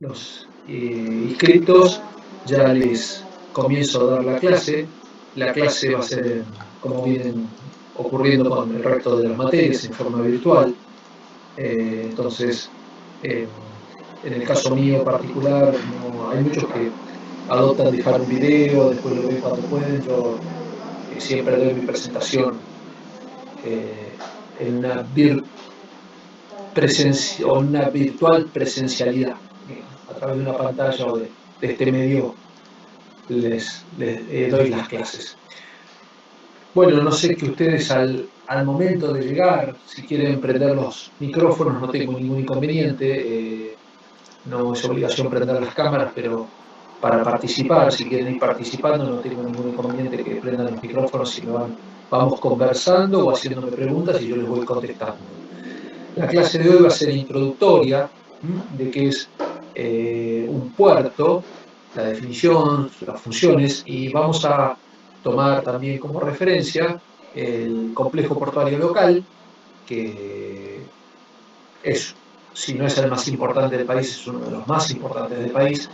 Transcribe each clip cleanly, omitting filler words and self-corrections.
los inscriptos ya les comienzo a dar la clase. La clase va a ser, como vienen ocurriendo con el resto de las materias, en forma virtual. Entonces, eh, en el caso mío particular, no, hay muchos que adoptan dejar un video, después lo ven cuando pueden. Yo siempre doy mi presentación eh, en una virtual presencialidad, a través de una pantalla o de este medio les doy las clases. Bueno, no sé que ustedes al momento de llegar, si quieren prender los micrófonos, no tengo ningún inconveniente. No es obligación prender las cámaras, pero para participar, si quieren ir participando, no tengo ningún inconveniente que prendan los micrófonos y vamos conversando o haciéndome preguntas y yo les voy contestando. La clase de hoy va a ser introductoria, de qué es un puerto, la definición, las funciones, y vamos a tomar también como referencia el complejo portuario local, que es, si no es el más importante del país, es uno de los más importantes del país.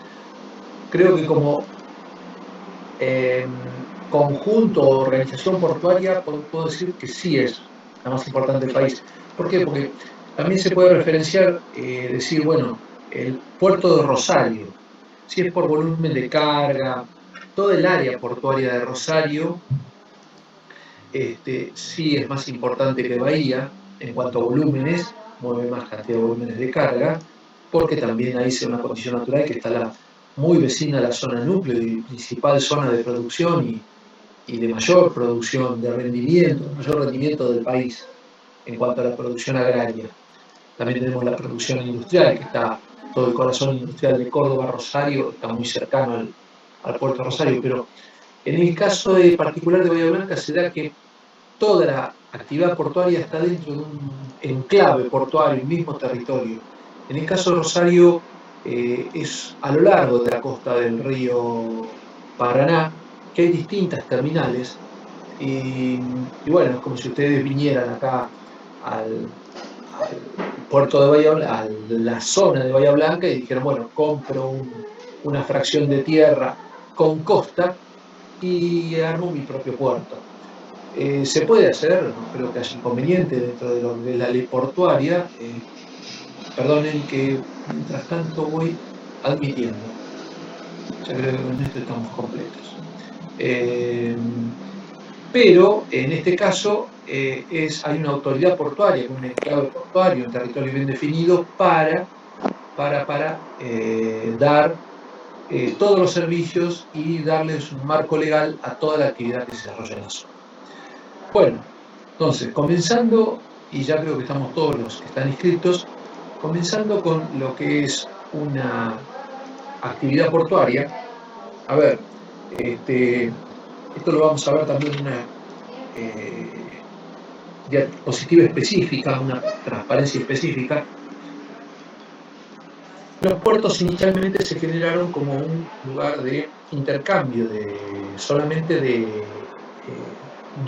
Creo que como eh, conjunto o organización portuaria puedo decir que sí es la más importante del país. ¿Por qué? Porque también se puede referenciar, decir, bueno, el puerto de Rosario, si es por volumen de carga, toda el área portuaria de Rosario, sí es más importante que Bahía en cuanto a volúmenes, mueve más cantidad de volúmenes de carga, porque también ahí es una condición natural que está muy vecina a la zona núcleo y principal zona de producción y de mayor producción, de rendimiento, mayor rendimiento del país en cuanto a la producción agraria. También tenemos la producción industrial, que está todo el corazón industrial de Córdoba, Rosario, está muy cercano al puerto de Rosario, pero en el caso particular de Bahía Blanca se da que toda la actividad portuaria está dentro de un enclave portuario, un mismo territorio. En el caso de Rosario, es a lo largo de la costa del río Paraná, que hay distintas terminales, y bueno, es como si ustedes vinieran acá al, al puerto de Bahía Blanca, a la zona de Bahía Blanca, y dijeron, bueno, compro una fracción de tierra con costa y armo mi propio puerto. Se puede hacer, no creo que haya inconveniente dentro de la ley portuaria. Perdonen que mientras tanto voy admitiendo. Ya creo que con esto estamos completos. Eh, pero en este caso hay una autoridad portuaria, un enclave portuario, un territorio bien definido para dar todos los servicios y darles un marco legal a toda la actividad que se desarrolla en la zona. Bueno, entonces, comenzando, y ya creo que estamos todos los que están inscritos, comenzando con lo que es una actividad portuaria. A ver, esto lo vamos a ver también en una eh, diapositiva específica, una transparencia específica. Los puertos inicialmente se generaron como un lugar de intercambio solamente de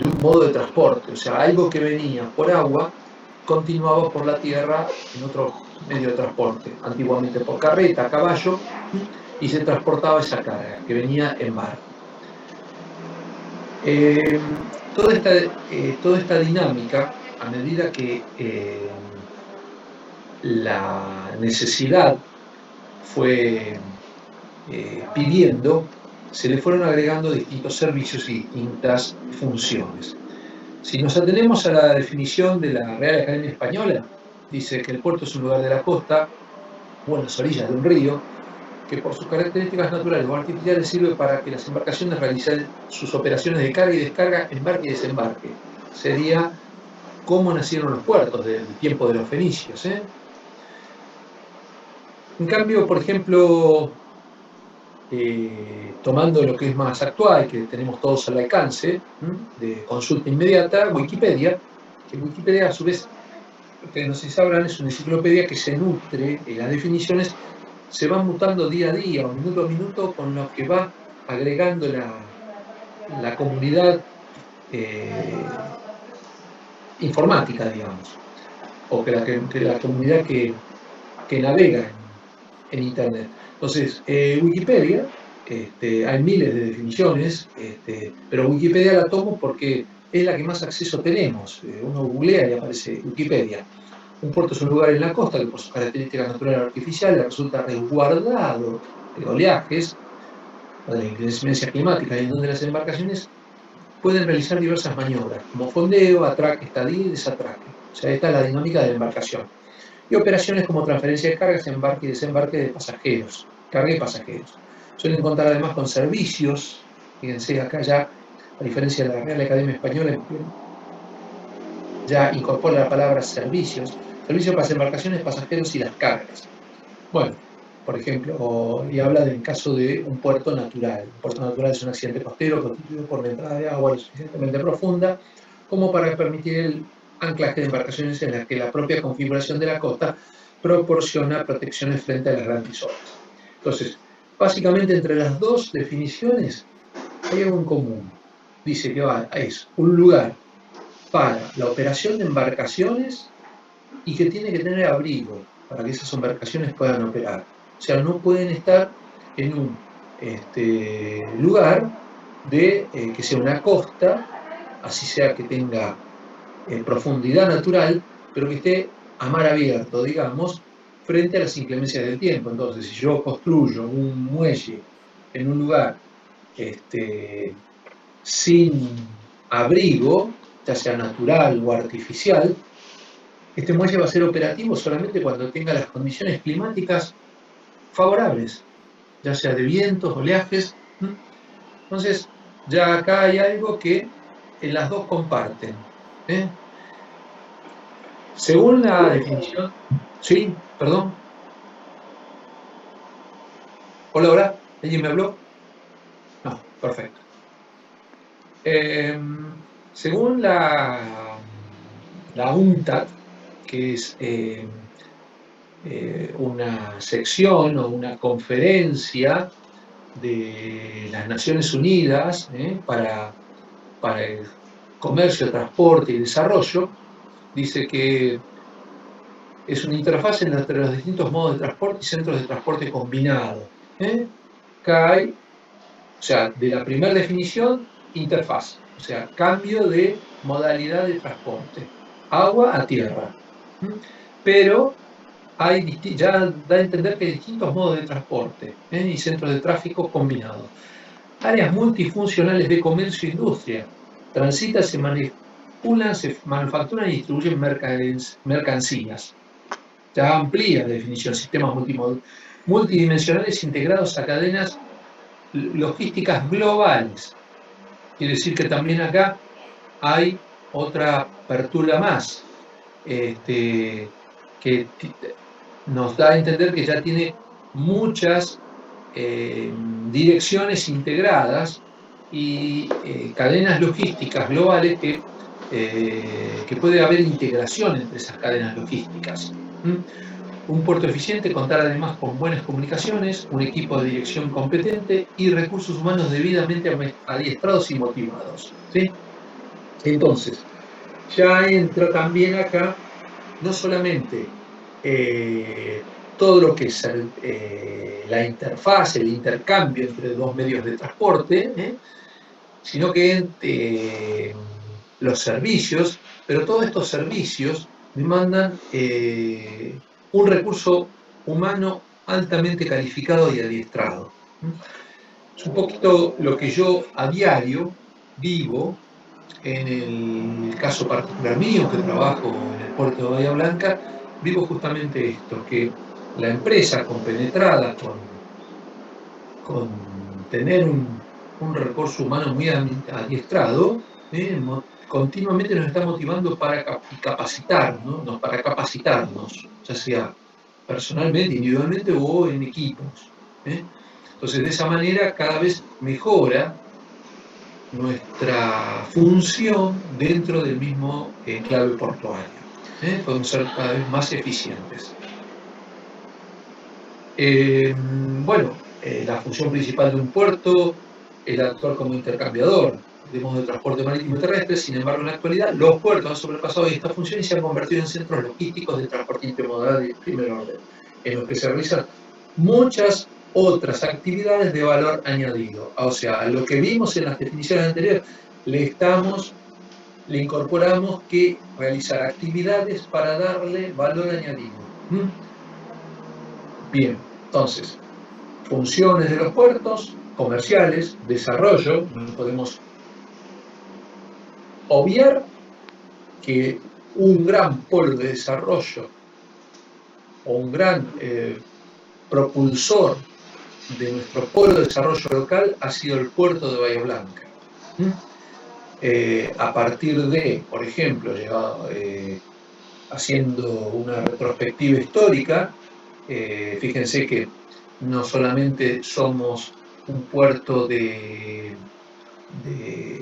un modo de transporte, o sea, algo que venía por agua continuaba por la tierra en otro medio de transporte, antiguamente por carreta, caballo, y se transportaba esa carga que venía en barco. Eh, toda esta dinámica, a medida que la necesidad fue pidiendo, se le fueron agregando distintos servicios y distintas funciones. Si nos atenemos a la definición de la Real Academia Española, dice que el puerto es un lugar de la costa o en las orillas de un río, que por sus características naturales o artificiales sirve para que las embarcaciones realicen sus operaciones de carga y descarga, embarque y desembarque. Sería cómo nacieron los puertos del tiempo de los fenicios. En cambio, por ejemplo, tomando lo que es más actual, que tenemos todos al alcance, de consulta inmediata, Wikipedia, que Wikipedia a su vez, ustedes no sé si sabrán, es una enciclopedia que se nutre, las definiciones se van mutando día a día o minuto a minuto con lo que va agregando la comunidad eh, informática, digamos, o que la comunidad que navega en Internet. Entonces, Wikipedia, hay miles de definiciones, pero Wikipedia la tomo porque es la que más acceso tenemos. Uno googlea y aparece Wikipedia. Un puerto es un lugar en la costa que por sus características naturales o artificiales resulta resguardado de oleajes o de la inclemencia climática y en donde las embarcaciones pueden realizar diversas maniobras, como fondeo, atraque, estadía y desatraque. O sea, esta es la dinámica de la embarcación. Y operaciones como transferencia de cargas, embarque y desembarque de pasajeros, carga y pasajeros. Suelen contar además con servicios, fíjense acá ya, a diferencia de la Real Academia Española, ya incorpora la palabra servicios, servicios para las embarcaciones, pasajeros y las cargas. Bueno, por ejemplo, y habla del caso de un puerto natural. Un puerto natural es un accidente costero constituido por la entrada de agua lo suficientemente profunda como para permitir el anclaje de embarcaciones en las que la propia configuración de la costa proporciona protecciones frente a las grandes olas. Entonces, básicamente entre las dos definiciones hay algo en común. Dice que es un lugar para la operación de embarcaciones y que tiene que tener abrigo para que esas embarcaciones puedan operar. O sea, no pueden estar en un lugar de que sea una costa, así sea que tenga profundidad natural, pero que esté a mar abierto, digamos, frente a las inclemencias del tiempo. Entonces, si yo construyo un muelle en un lugar sin abrigo, ya sea natural o artificial, este muelle va a ser operativo solamente cuando tenga las condiciones climáticas favorables, ya sea de vientos, oleajes. Entonces, ya acá hay algo que las dos comparten. ¿eh? Según la definición, sí, perdón. Hola, hola, ¿alguien me habló? No, perfecto. Según la UNTAD, que es una sección o una conferencia de las Naciones Unidas para el comercio, transporte y desarrollo, dice que es una interfaz entre los distintos modos de transporte y centros de transporte combinado. Acá hay, o sea, de la primera definición, interfaz, o sea, cambio de modalidad de transporte, agua a tierra. Pero ya da a entender que hay distintos modos de transporte y centros de tráfico combinados. Áreas multifuncionales de comercio e industria. Transitan, se manipulan, se manufacturan y distribuyen mercancías. Ya amplía la definición, sistemas multidimensionales integrados a cadenas logísticas globales. Quiere decir que también acá hay otra apertura más, que nos da a entender que ya tiene muchas direcciones integradas y cadenas logísticas globales que puede haber integración entre esas cadenas logísticas. Un puerto eficiente contar además con buenas comunicaciones, un equipo de dirección competente y recursos humanos debidamente adiestrados y motivados. ¿Sí? Entonces, ya entra también acá no solamente todo lo que es la interfaz, el intercambio entre dos medios de transporte, sino que los servicios, pero todos estos servicios demandan un recurso humano altamente calificado y adiestrado. Es un poquito lo que yo a diario vivo en el caso particular mío, que trabajo en el puerto de Bahía Blanca, vivo justamente esto, que la empresa compenetrada con tener un recurso humano muy adiestrado, continuamente nos está motivando para capacitarnos, ya sea personalmente, individualmente o en equipos. Entonces, de esa manera cada vez mejora nuestra función dentro del mismo enclave portuario. Podemos ser cada vez más eficientes. La función principal de un puerto es actuar como intercambiador de modos de transporte marítimo y terrestre. Sin embargo, en la actualidad, los puertos han sobrepasado esta función y se han convertido en centros logísticos de transporte intermodal de primer orden, en los que se realizan muchas otras actividades de valor añadido. O sea, a lo que vimos en las definiciones anteriores, le incorporamos que realizar actividades para darle valor añadido. Bien, entonces, funciones de los puertos, comerciales, desarrollo, no podemos obviar que un gran polo de desarrollo o un gran propulsor de nuestro polo de desarrollo local ha sido el puerto de Bahía Blanca. A partir de, por ejemplo, haciendo una retrospectiva histórica, fíjense que no solamente somos un puerto de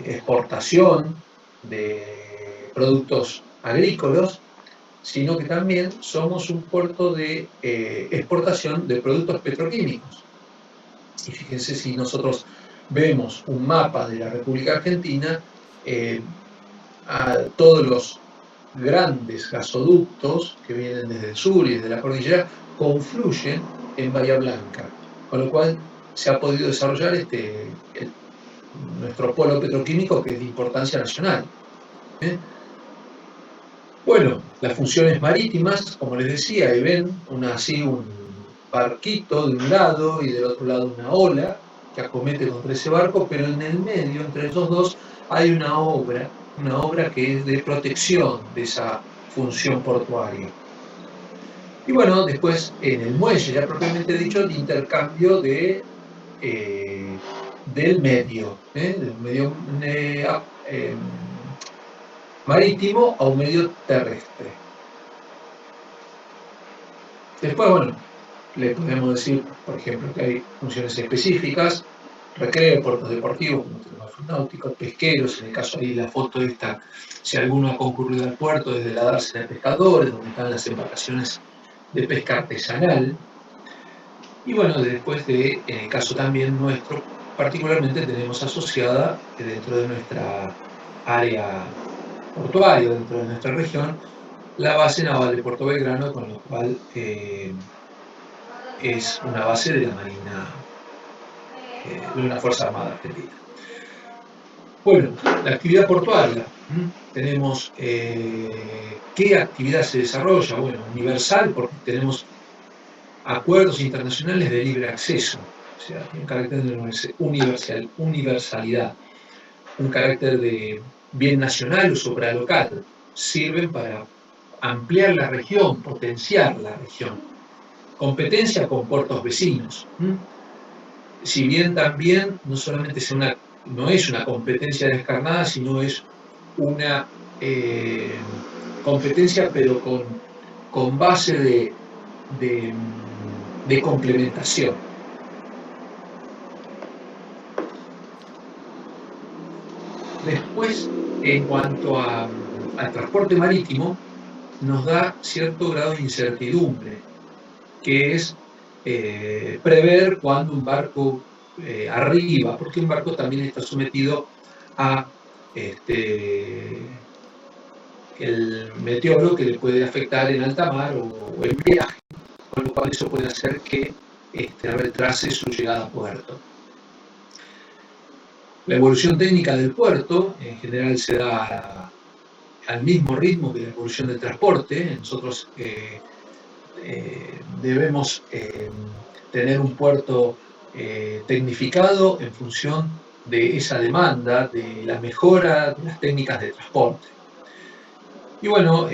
exportación de productos agrícolas, sino que también somos un puerto de exportación de productos petroquímicos. Y fíjense, si nosotros vemos un mapa de la República Argentina, a todos los grandes gasoductos que vienen desde el sur y desde la cordillera confluyen en Bahía Blanca, con lo cual se ha podido desarrollar nuestro polo petroquímico, que es de importancia nacional. Bueno, las funciones marítimas, como les decía, ahí ven un barquito de un lado y del otro lado una ola que acomete contra ese barco, pero en el medio, entre esos dos, hay una obra que es de protección de esa función portuaria. Y bueno, después en el muelle, ya propiamente dicho, el intercambio del medio marítimo a un medio terrestre. Después, bueno, le podemos decir, por ejemplo, que hay funciones específicas, recreo, puertos deportivos, náuticos, pesqueros, en el caso ahí la foto esta, si alguno ha concurrido al puerto, desde la dársena de pescadores, donde están las embarcaciones de pesca artesanal. Y bueno, después en el caso también nuestro, particularmente tenemos asociada dentro de nuestra área portuaria, dentro de nuestra región, la base naval de Puerto Belgrano, con lo cual es una base de la Marina, de una Fuerza Armada Argentina. Bueno, la actividad portuaria. Tenemos qué actividad se desarrolla. Bueno, universal, porque tenemos acuerdos internacionales de libre acceso, o sea, tiene un carácter de universalidad, un carácter de bien nacional o supralocal. Sirven para ampliar la región, potenciar la región. Competencia con puertos vecinos. Si bien también no solamente no es una competencia descarnada, sino es una competencia, pero con base de complementación. Después, en cuanto al transporte marítimo, nos da cierto grado de incertidumbre, que es prever cuándo un barco arriba, porque un barco también está sometido a el meteoro que le puede afectar en alta mar o en viaje, con lo cual eso puede hacer que retrase su llegada a puerto. La evolución técnica del puerto en general se da al mismo ritmo que la evolución del transporte. Nosotros debemos tener un puerto tecnificado en función de esa demanda, de la mejora de las técnicas de transporte. Y bueno,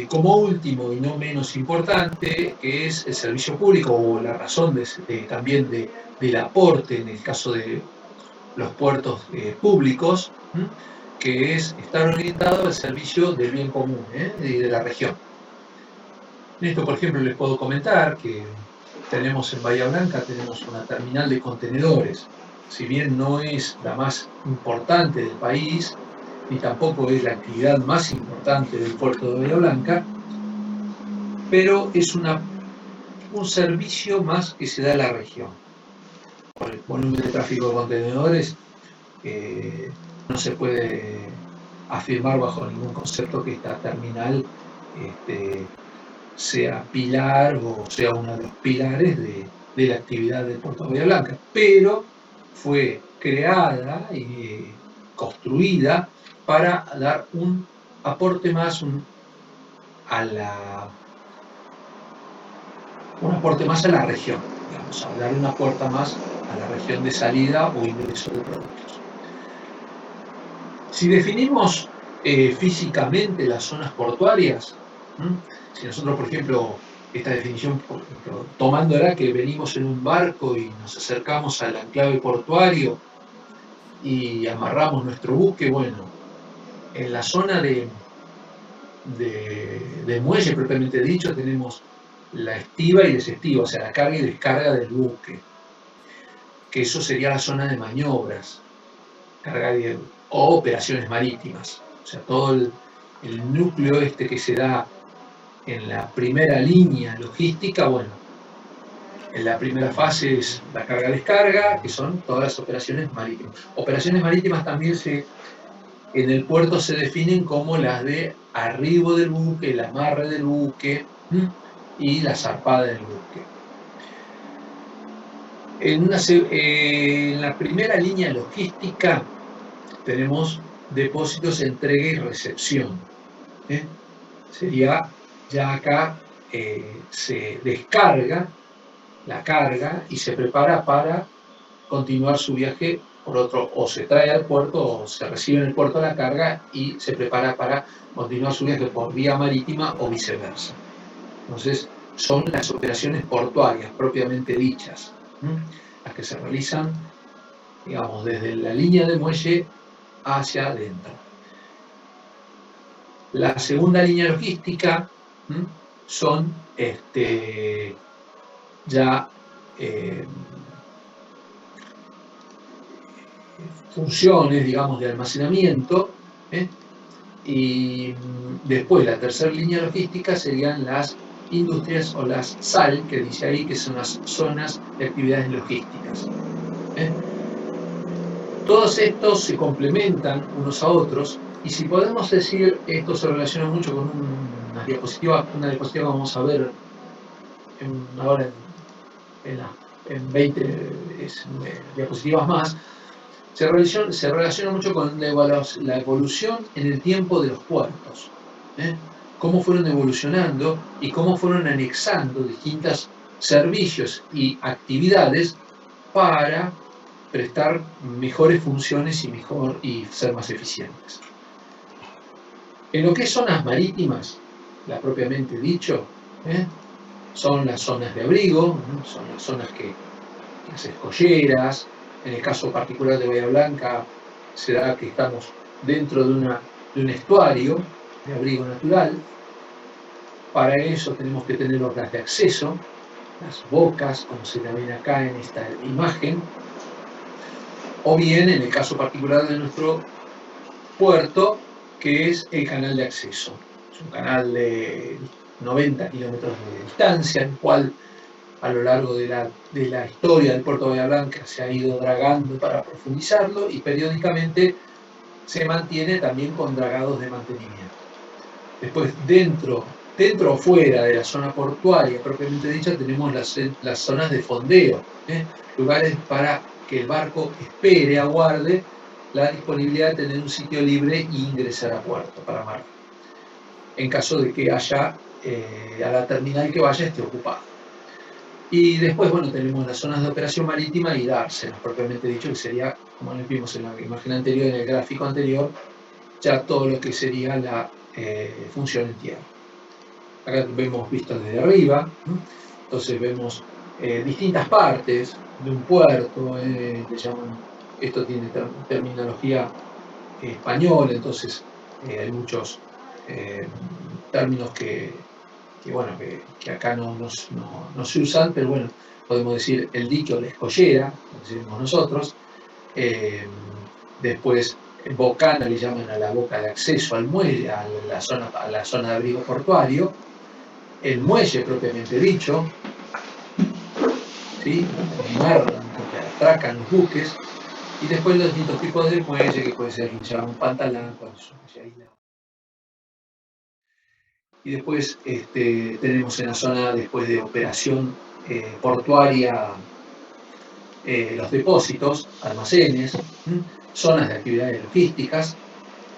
como último y no menos importante, que es el servicio público o la razón también del aporte en el caso de los puertos públicos, que es estar orientado al servicio del bien común y de la región. En esto, por ejemplo, les puedo comentar que tenemos en Bahía Blanca una terminal de contenedores. Si bien no es la más importante del país, ni tampoco es la actividad más importante del puerto de Bahía Blanca, pero es un servicio más que se da a la región. Por el volumen de tráfico de contenedores, no se puede afirmar bajo ningún concepto que esta terminal sea pilar o sea uno de los pilares de la actividad del puerto de Bahía Blanca, pero fue creada y construida para dar un aporte más un aporte más a la región, digamos, a dar una puerta más a la región de salida o ingreso de productos. Si definimos físicamente las zonas portuarias, si nosotros, por ejemplo, esta definición, por ejemplo, tomándola que venimos en un barco y nos acercamos al enclave portuario y amarramos nuestro buque, bueno, en la zona de muelle propiamente dicho tenemos la estiva y desestiva, o sea, la carga y descarga del buque, que eso sería la zona de maniobras, o operaciones marítimas, o sea, todo el núcleo este que se da en la primera línea logística, bueno, en la primera fase es la carga-descarga, que son todas las operaciones marítimas. Operaciones marítimas también en el puerto se definen como las de arribo del buque, el amarre del buque y la zarpada del buque. En la primera línea logística tenemos depósitos, entrega y recepción. Sería ya acá se descarga la carga y se prepara para continuar su viaje por otro, o se trae al puerto o se recibe en el puerto la carga y se prepara para continuar su viaje por vía marítima o viceversa. Entonces, son las operaciones portuarias propiamente dichas, las que se realizan, digamos, desde la línea de muelle hacia adentro. La segunda línea logística son ya funciones, digamos, de almacenamiento, y después la tercera línea logística serían las industrias o las SAL, que dice ahí que son las zonas de actividades logísticas. Todos estos se complementan unos a otros, y si podemos decir, esto se relaciona mucho con una diapositiva que vamos a ver ahora en 20 diapositivas más. Se relaciona mucho con la evolución en el tiempo de los puertos. Cómo fueron evolucionando y cómo fueron anexando distintos servicios y actividades para prestar mejores funciones y ser más eficientes. En lo que es zonas marítimas, la propiamente dicho, son las zonas de abrigo, son las zonas las escolleras. En el caso particular de Bahía Blanca, se da que estamos dentro de un estuario de abrigo natural. Para eso tenemos que tener obras de acceso, las bocas, como se la ven acá en esta imagen, o bien en el caso particular de nuestro puerto, que es el canal de acceso. Es un canal de 90 kilómetros de distancia, el cual a lo largo de la historia del puerto de Bahía Blanca se ha ido dragando para profundizarlo, y periódicamente se mantiene también con dragados de mantenimiento. Después, dentro o fuera de la zona portuaria propiamente dicha, tenemos las zonas de fondeo, lugares para que el barco espere, aguarde la disponibilidad de tener un sitio libre e ingresar a puerto para amarrar, en caso de que haya a la terminal que vaya esté ocupada. Y después, bueno, tenemos las zonas de operación marítima y dársenas, propiamente dicho, que sería, como les vimos en la imagen anterior, en el gráfico anterior, ya todo lo que sería la función en tierra. Acá vemos visto desde arriba, entonces vemos distintas partes de un puerto, esto tiene terminología española, entonces hay muchos términos que acá no se usan, pero bueno, podemos decir el dique o la escollera, como decimos nosotros. Después, bocana le llaman a la boca de acceso al muelle, a la zona de abrigo portuario. El muelle propiamente dicho, ¿sí? Donde atracan los buques. Y después los distintos tipos de muelle, que puede ser un pantalán, cuando es un muelle aislado. Y después tenemos en la zona después de operación portuaria, los depósitos, almacenes, zonas de actividades logísticas,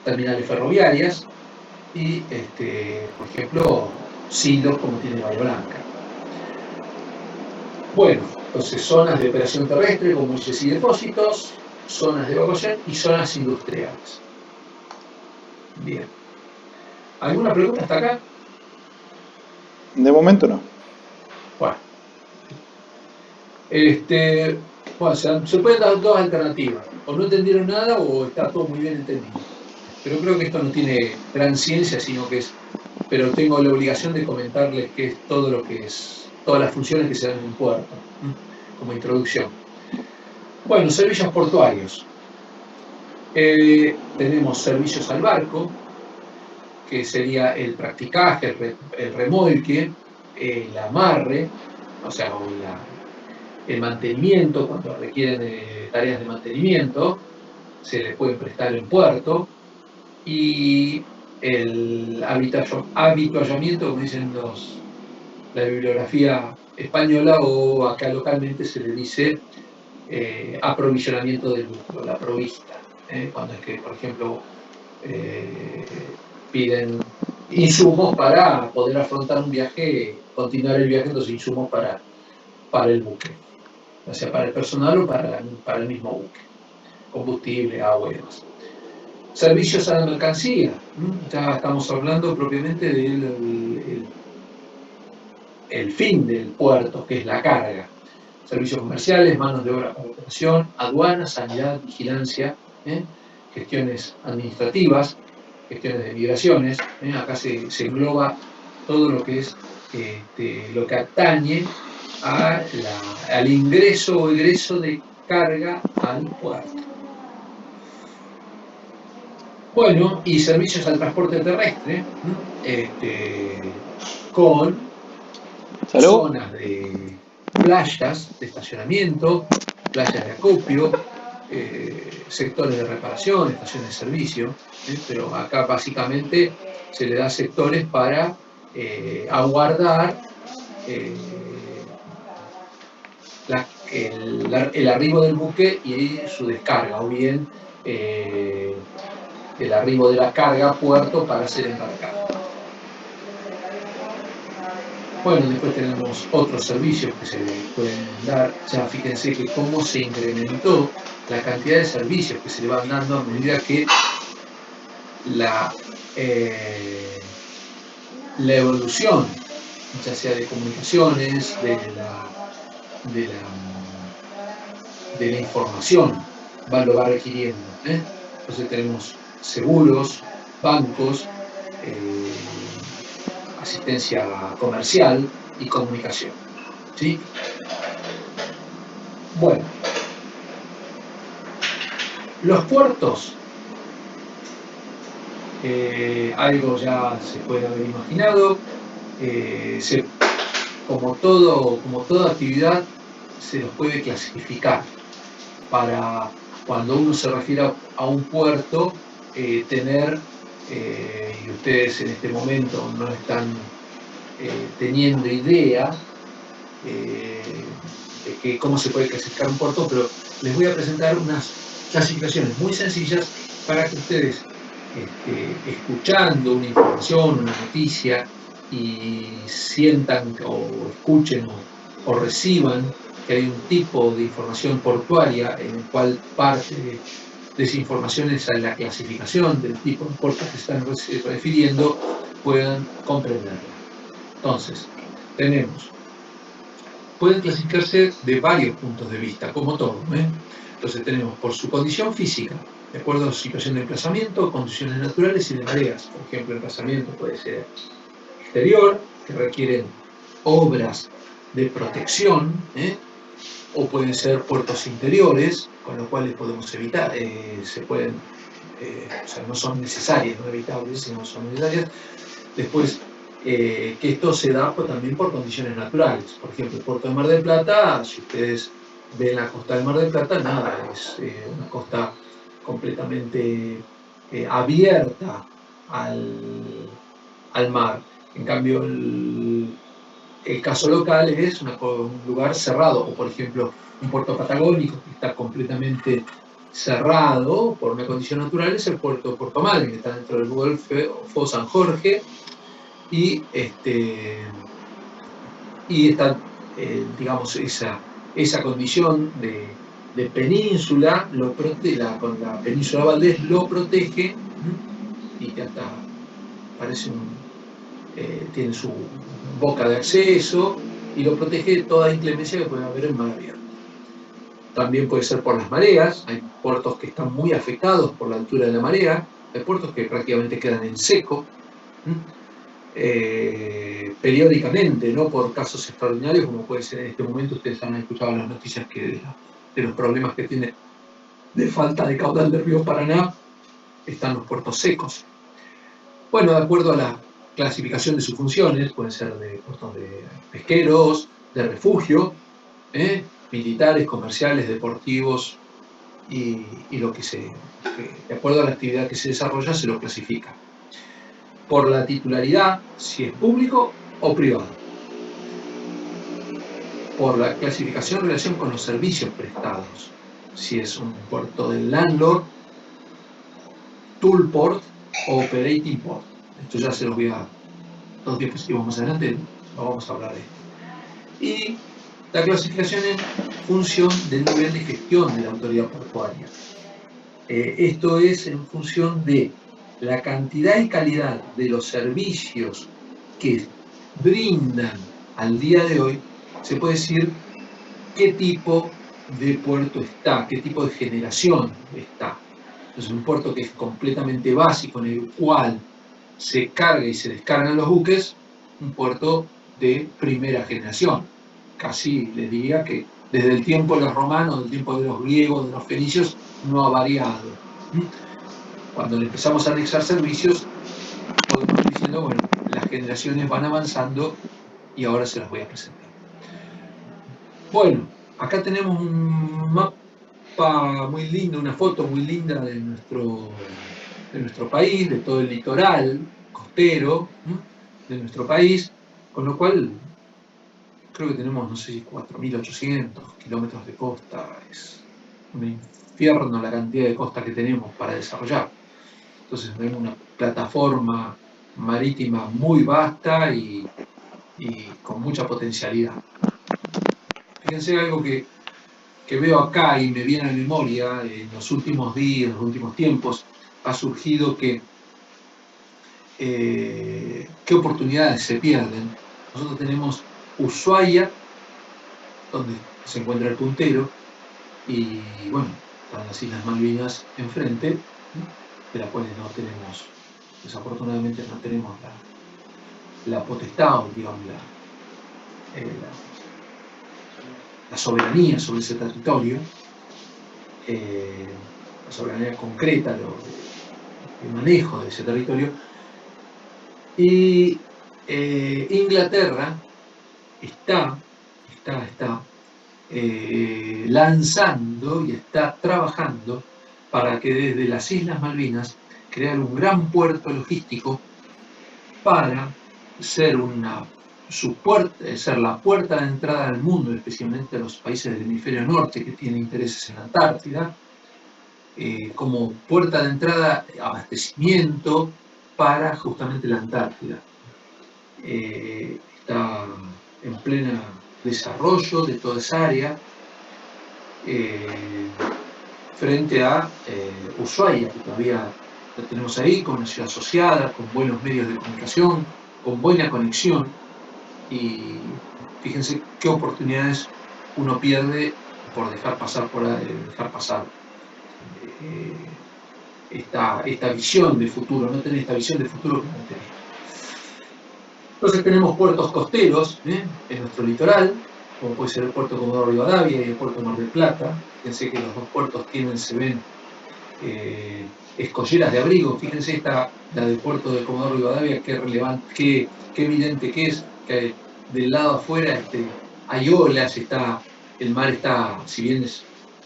terminales ferroviarias y, por ejemplo, silos como tiene Bahía Blanca. Bueno, entonces zonas de operación terrestre como muelles y depósitos, zonas de evacuación y zonas industriales. Bien. ¿Alguna pregunta hasta acá? De momento no. Bueno. Bueno, se pueden dar dos alternativas. O no entendieron nada o está todo muy bien entendido. Pero creo que esto no tiene gran ciencia, sino que es... Pero tengo la obligación de comentarles qué es todo lo que es... Todas las funciones que se dan en un puerto, como introducción. Bueno, servicios portuarios. Tenemos servicios al barco, que sería el practicaje, el remolque, el amarre, o sea, el mantenimiento, cuando requieren tareas de mantenimiento, se les puede prestar en puerto, y el habituallamiento, como dicen la bibliografía española, o acá localmente se le dice aprovisionamiento del buque, la provista, cuando es que, por ejemplo, piden insumos para poder afrontar un viaje, continuar el viaje, entonces insumos para el buque, o sea, para el personal o para el mismo buque, combustible, agua y demás. Servicios a la mercancía, ya estamos hablando propiamente del el fin del puerto, que es la carga. Servicios comerciales, manos de obra para operación, aduana, sanidad, vigilancia, gestiones administrativas, gestiones de migraciones. Acá se engloba todo lo que es lo que atañe al ingreso o egreso de carga al puerto. Bueno, y servicios al transporte terrestre, con zonas de playas de estacionamiento, playas de acopio, sectores de reparación, estaciones de servicio, pero acá básicamente se le da sectores para aguardar el arribo del buque y su descarga, o bien el arribo de la carga a puerto para ser embarcado. Bueno, después tenemos otros servicios que se pueden dar. Ya fíjense que cómo se incrementó la cantidad de servicios que se le van dando a medida que la evolución, ya sea de comunicaciones, de la información, lo va requiriendo. Entonces tenemos seguros, bancos, asistencia comercial y comunicación. ¿Sí? Bueno, los puertos, algo ya se puede haber imaginado, como toda actividad, se los puede clasificar para cuando uno se refiere a un puerto, tener, y ustedes en este momento no están teniendo idea de cómo se puede clasificar un puerto, pero les voy a presentar unas clasificaciones muy sencillas para que ustedes, escuchando una información, una noticia, y sientan o escuchen o reciban que hay un tipo de información portuaria en el cual parte de esa información es la clasificación del tipo de puerto que están refiriendo, puedan comprenderla. Entonces, pueden clasificarse de varios puntos de vista, como todo. Entonces tenemos por su condición física, de acuerdo a su situación de emplazamiento, condiciones naturales y de mareas. Por ejemplo, el emplazamiento puede ser exterior, que requieren obras de protección, o pueden ser puertos interiores, con los cuales podemos evitar, se pueden, o sea, no son necesarias, no evitables, sino son necesarias. Después, que esto se da también por condiciones naturales. Por ejemplo, el puerto de Mar del Plata, si ustedes ven la costa de Mar del Plata, nada, es una costa completamente abierta al mar. En cambio, El caso local es un lugar cerrado, o por ejemplo un puerto patagónico que está completamente cerrado por una condición natural, es el puerto de Puerto Madryn, que está dentro del Golfo San Jorge, y, está, digamos, esa condición de península, con la península Valdés lo protege, y que hasta parece tiene su boca de acceso, y lo protege de toda inclemencia que puede haber en mar abierto. También puede ser por las mareas, hay puertos que están muy afectados por la altura de la marea, hay puertos que prácticamente quedan en seco, periódicamente, no por casos extraordinarios, como puede ser en este momento. Ustedes han escuchado las noticias de los problemas que tiene de falta de caudal del río Paraná, están los puertos secos. Bueno, de acuerdo a la clasificación de sus funciones, pueden ser de puertos de pesqueros, de refugio, militares, comerciales, deportivos, y lo que de acuerdo a la actividad que se desarrolla, se lo clasifica por la titularidad, si es público o privado, por la clasificación en relación con los servicios prestados, si es un puerto del landlord, tool port o operating port. Esto ya se los voy a dar 2 diapositivas más adelante, no vamos a hablar de esto. Y la clasificación en función del nivel de gestión de la autoridad portuaria. Esto es en función de la cantidad y calidad de los servicios que brindan al día de hoy. Se puede decir qué tipo de puerto está, qué tipo de generación está. Entonces, un puerto que es completamente básico, en el cual se carga y se descargan los buques, un puerto de primera generación. Casi les diría que desde el tiempo de los romanos, del tiempo de los griegos, de los fenicios, no ha variado. Cuando le empezamos a anexar servicios, podemos ir diciendo, bueno, las generaciones van avanzando y ahora se las voy a presentar. Bueno, acá tenemos un mapa muy lindo, una foto muy linda de nuestro país, de todo el litoral costero de nuestro país, con lo cual creo que tenemos, no sé si 4.800 kilómetros de costa. Es un infierno la cantidad de costa que tenemos para desarrollar. Entonces tenemos una plataforma marítima muy vasta y con mucha potencialidad. Fíjense algo que veo acá y me viene a la memoria. En los últimos días, en los últimos tiempos, ha surgido qué oportunidades se pierden. Nosotros tenemos Ushuaia, donde se encuentra el puntero, y bueno, están las Islas Malvinas enfrente, de las cuales no tenemos, desafortunadamente no tenemos la potestad, digamos, la soberanía sobre ese territorio, la soberanía concreta, el manejo de ese territorio. Y Inglaterra está lanzando y está trabajando para que desde las Islas Malvinas crear un gran puerto logístico para ser ser la puerta de entrada al mundo, especialmente a los países del hemisferio norte que tienen intereses en la Antártida, como puerta de entrada, abastecimiento para justamente la Antártida. Está en pleno desarrollo de toda esa área, frente a Ushuaia, que todavía la tenemos ahí, con una ciudad asociada, con buenos medios de comunicación, con buena conexión, y fíjense qué oportunidades uno pierde por dejar pasar esta visión de futuro, no tener esta visión de futuro que no tenemos. Entonces tenemos puertos costeros en nuestro litoral, como puede ser el puerto Comodoro Rivadavia y el puerto Mar del Plata. Fíjense que los dos puertos se ven escolleras de abrigo. Fíjense la del puerto de Comodoro Rivadavia, qué relevante, qué evidente que es, que del lado afuera hay olas, el mar está, si bien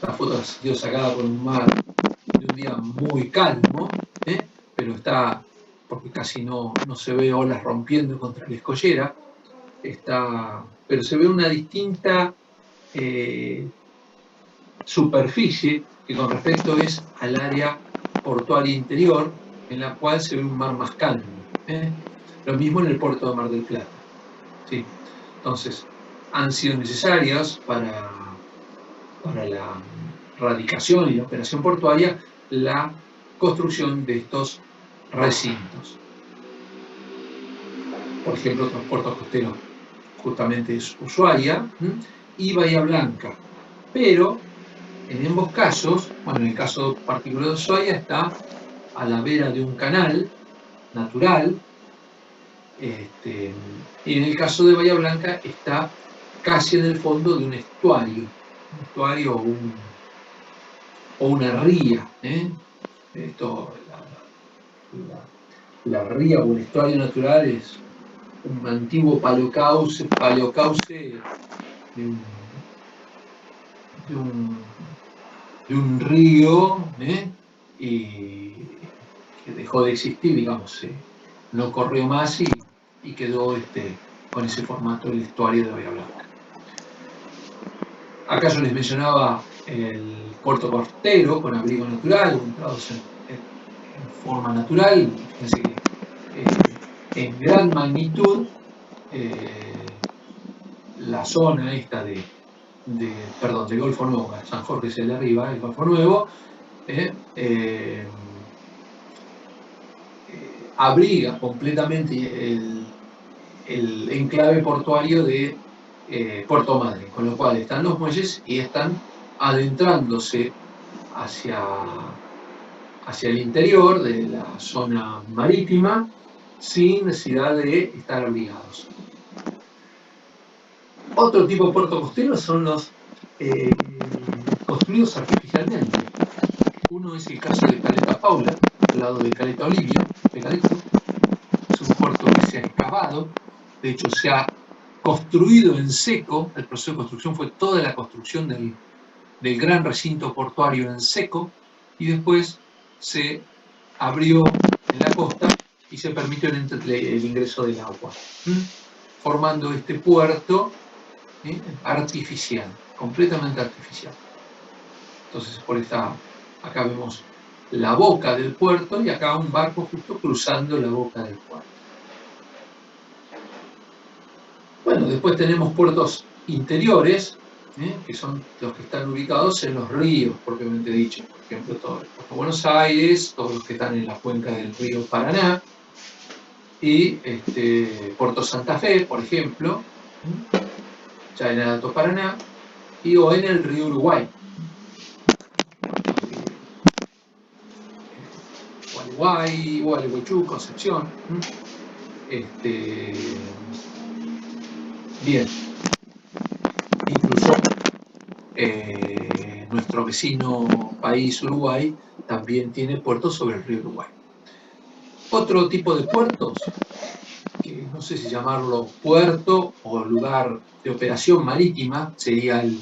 la foto ha sido sacada por un mar de un día muy calmo, pero está, porque casi no se ve olas rompiendo contra la escollera. pero se ve una distinta superficie que con respecto es al área portuaria interior, en la cual se ve un mar más calmo. Lo mismo en el puerto de Mar del Plata. ¿Sí? Entonces, han sido necesarias para la radicación y la operación portuaria la construcción de estos recintos. Por ejemplo, otros puertos costeros justamente es Ushuaia y Bahía Blanca. Pero en ambos casos, bueno, en el caso particular de Ushuaia está a la vera de un canal natural, y en el caso de Bahía Blanca está casi en el fondo de un estuario o una ría. La ría o el estuario natural es un antiguo paleocauce de un río, y que dejó de existir, digamos, no corrió más y quedó con ese formato el estuario de Bahía Blanca. Acá yo les mencionaba el puerto costero con abrigo natural, ubicados en forma natural. Fíjense que en gran magnitud la zona esta del Golfo Nuevo, San Jorge es el de arriba, el Golfo Nuevo, abriga completamente el enclave portuario de Puerto Madryn, con lo cual están los muelles y están adentrándose hacia el interior de la zona marítima sin necesidad de estar abrigados. Otro tipo de puerto costero son los construidos artificialmente. Uno es el caso de Caleta Paula, al lado de Caleta Olivia, pegadito. Es un puerto que se ha excavado, de hecho se ha construido en seco. El proceso de construcción fue toda la construcción del gran recinto portuario en seco, y después se abrió en la costa y se permitió el ingreso del agua, formando este puerto artificial, completamente artificial. Entonces, acá vemos la boca del puerto y acá un barco justo cruzando la boca del puerto. Bueno, después tenemos puertos interiores, que son los que están ubicados en los ríos, propiamente dicho. Por ejemplo, todo el puerto de Buenos Aires, todos los que están en la cuenca del río Paraná, y Puerto Santa Fe, por ejemplo, ya en el Alto Paraná, o en el río Uruguay. Gualeguaychú, Concepción. Bien. Incluso nuestro vecino país Uruguay también tiene puertos sobre el río Uruguay. Otro tipo de puertos, que no sé si llamarlo puerto o lugar de operación marítima, sería el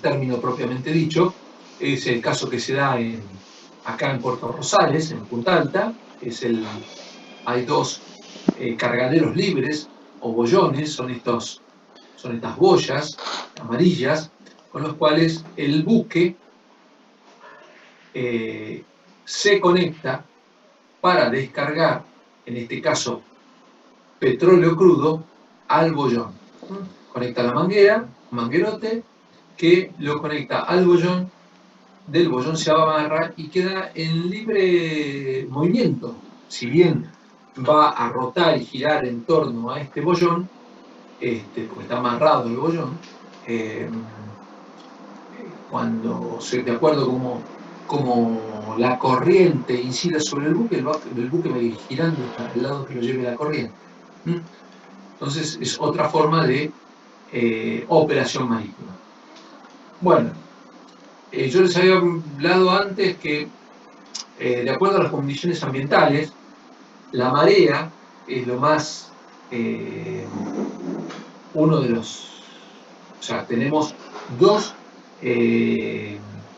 término propiamente dicho, es el caso que se da acá en Puerto Rosales, en Punta Alta. Hay dos cargaderos libres o boyones, son estas boyas amarillas, con los cuales el buque se conecta para descargar, en este caso, petróleo crudo al boyón. Conecta la manguera, un manguerote, que lo conecta al boyón, del boyón se amarra y queda en libre movimiento. Si bien va a rotar y girar en torno a este boyón, porque está amarrado el boyón, de acuerdo como la corriente incide sobre el buque va a ir girando para el lado que lo lleve la corriente. Entonces es otra forma de operación marítima. Bueno, yo les había hablado antes que, de acuerdo a las condiciones ambientales, la marea es lo más, tenemos dos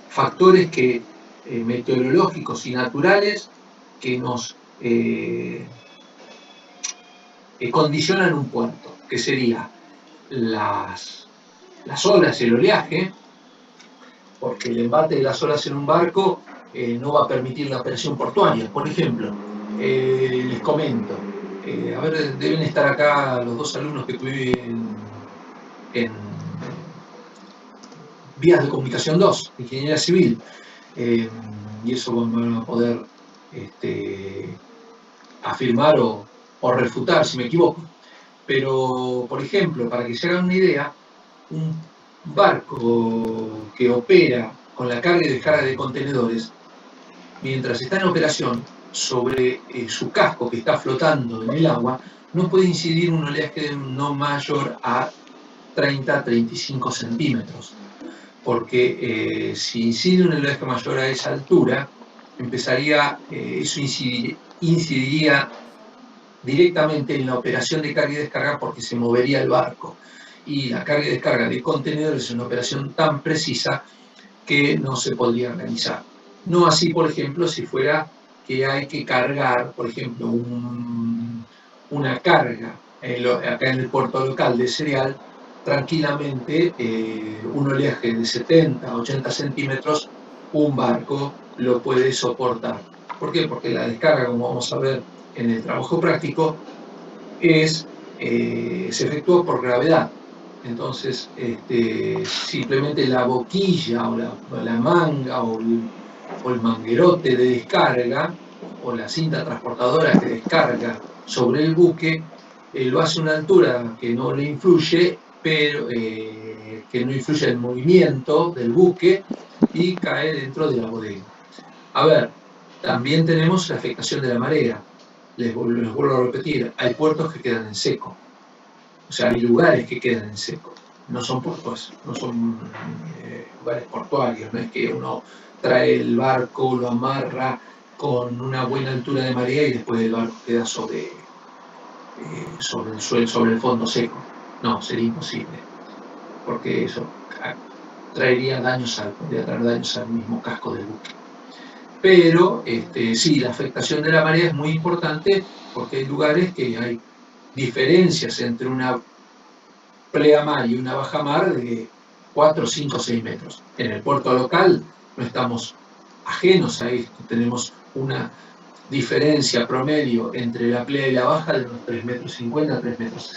factores meteorológicos y naturales que nos condicionan un puerto. que sería las olas, el oleaje, porque el embate de las olas en un barco no va a permitir la operación portuaria. Por ejemplo, les comento, a ver, deben estar acá los dos alumnos que tuve en vías de comunicación 2, ingeniería civil, y eso van a poder afirmar o refutar si me equivoco. Pero, por ejemplo, para que se hagan una idea, un barco que opera con la carga y descarga de contenedores, mientras está en operación, sobre su casco que está flotando en el agua, no puede incidir un oleaje no mayor a 30-35 centímetros, porque si incide un oleaje mayor a esa altura, eso incidiría directamente en la operación de carga y descarga porque se movería el barco. Y la carga y descarga de contenedores es una operación tan precisa que no se podría organizar. No así, por ejemplo, si fuera que hay que cargar, por ejemplo, una carga acá en el puerto local de cereal, tranquilamente un oleaje de 70-80 centímetros, un barco lo puede soportar. ¿Por qué? Porque la descarga, como vamos a ver en el trabajo práctico, se efectúa por gravedad. Entonces, simplemente la boquilla o la manga o el manguerote de descarga o la cinta transportadora que descarga sobre el buque lo hace a una altura que no le influye, pero que no influye en el movimiento del buque y cae dentro de la bodega. A ver, también tenemos la afectación de la marea. Les vuelvo a repetir, hay puertos que quedan en seco. O sea, hay lugares que quedan en seco. No son puertos, no son lugares portuarios. No es que uno trae el barco, lo amarra con una buena altura de marea y después el barco queda sobre el suelo, sobre el fondo seco. No, sería imposible. Porque eso podría traer daños al mismo casco del buque. Pero sí, la afectación de la marea es muy importante porque hay lugares que hay diferencias entre una pleamar y una bajamar de 4, 5, 6 metros. En el puerto local no estamos ajenos a esto, tenemos una diferencia promedio entre la plea y la baja de unos 3,50 metros, 3,60 metros.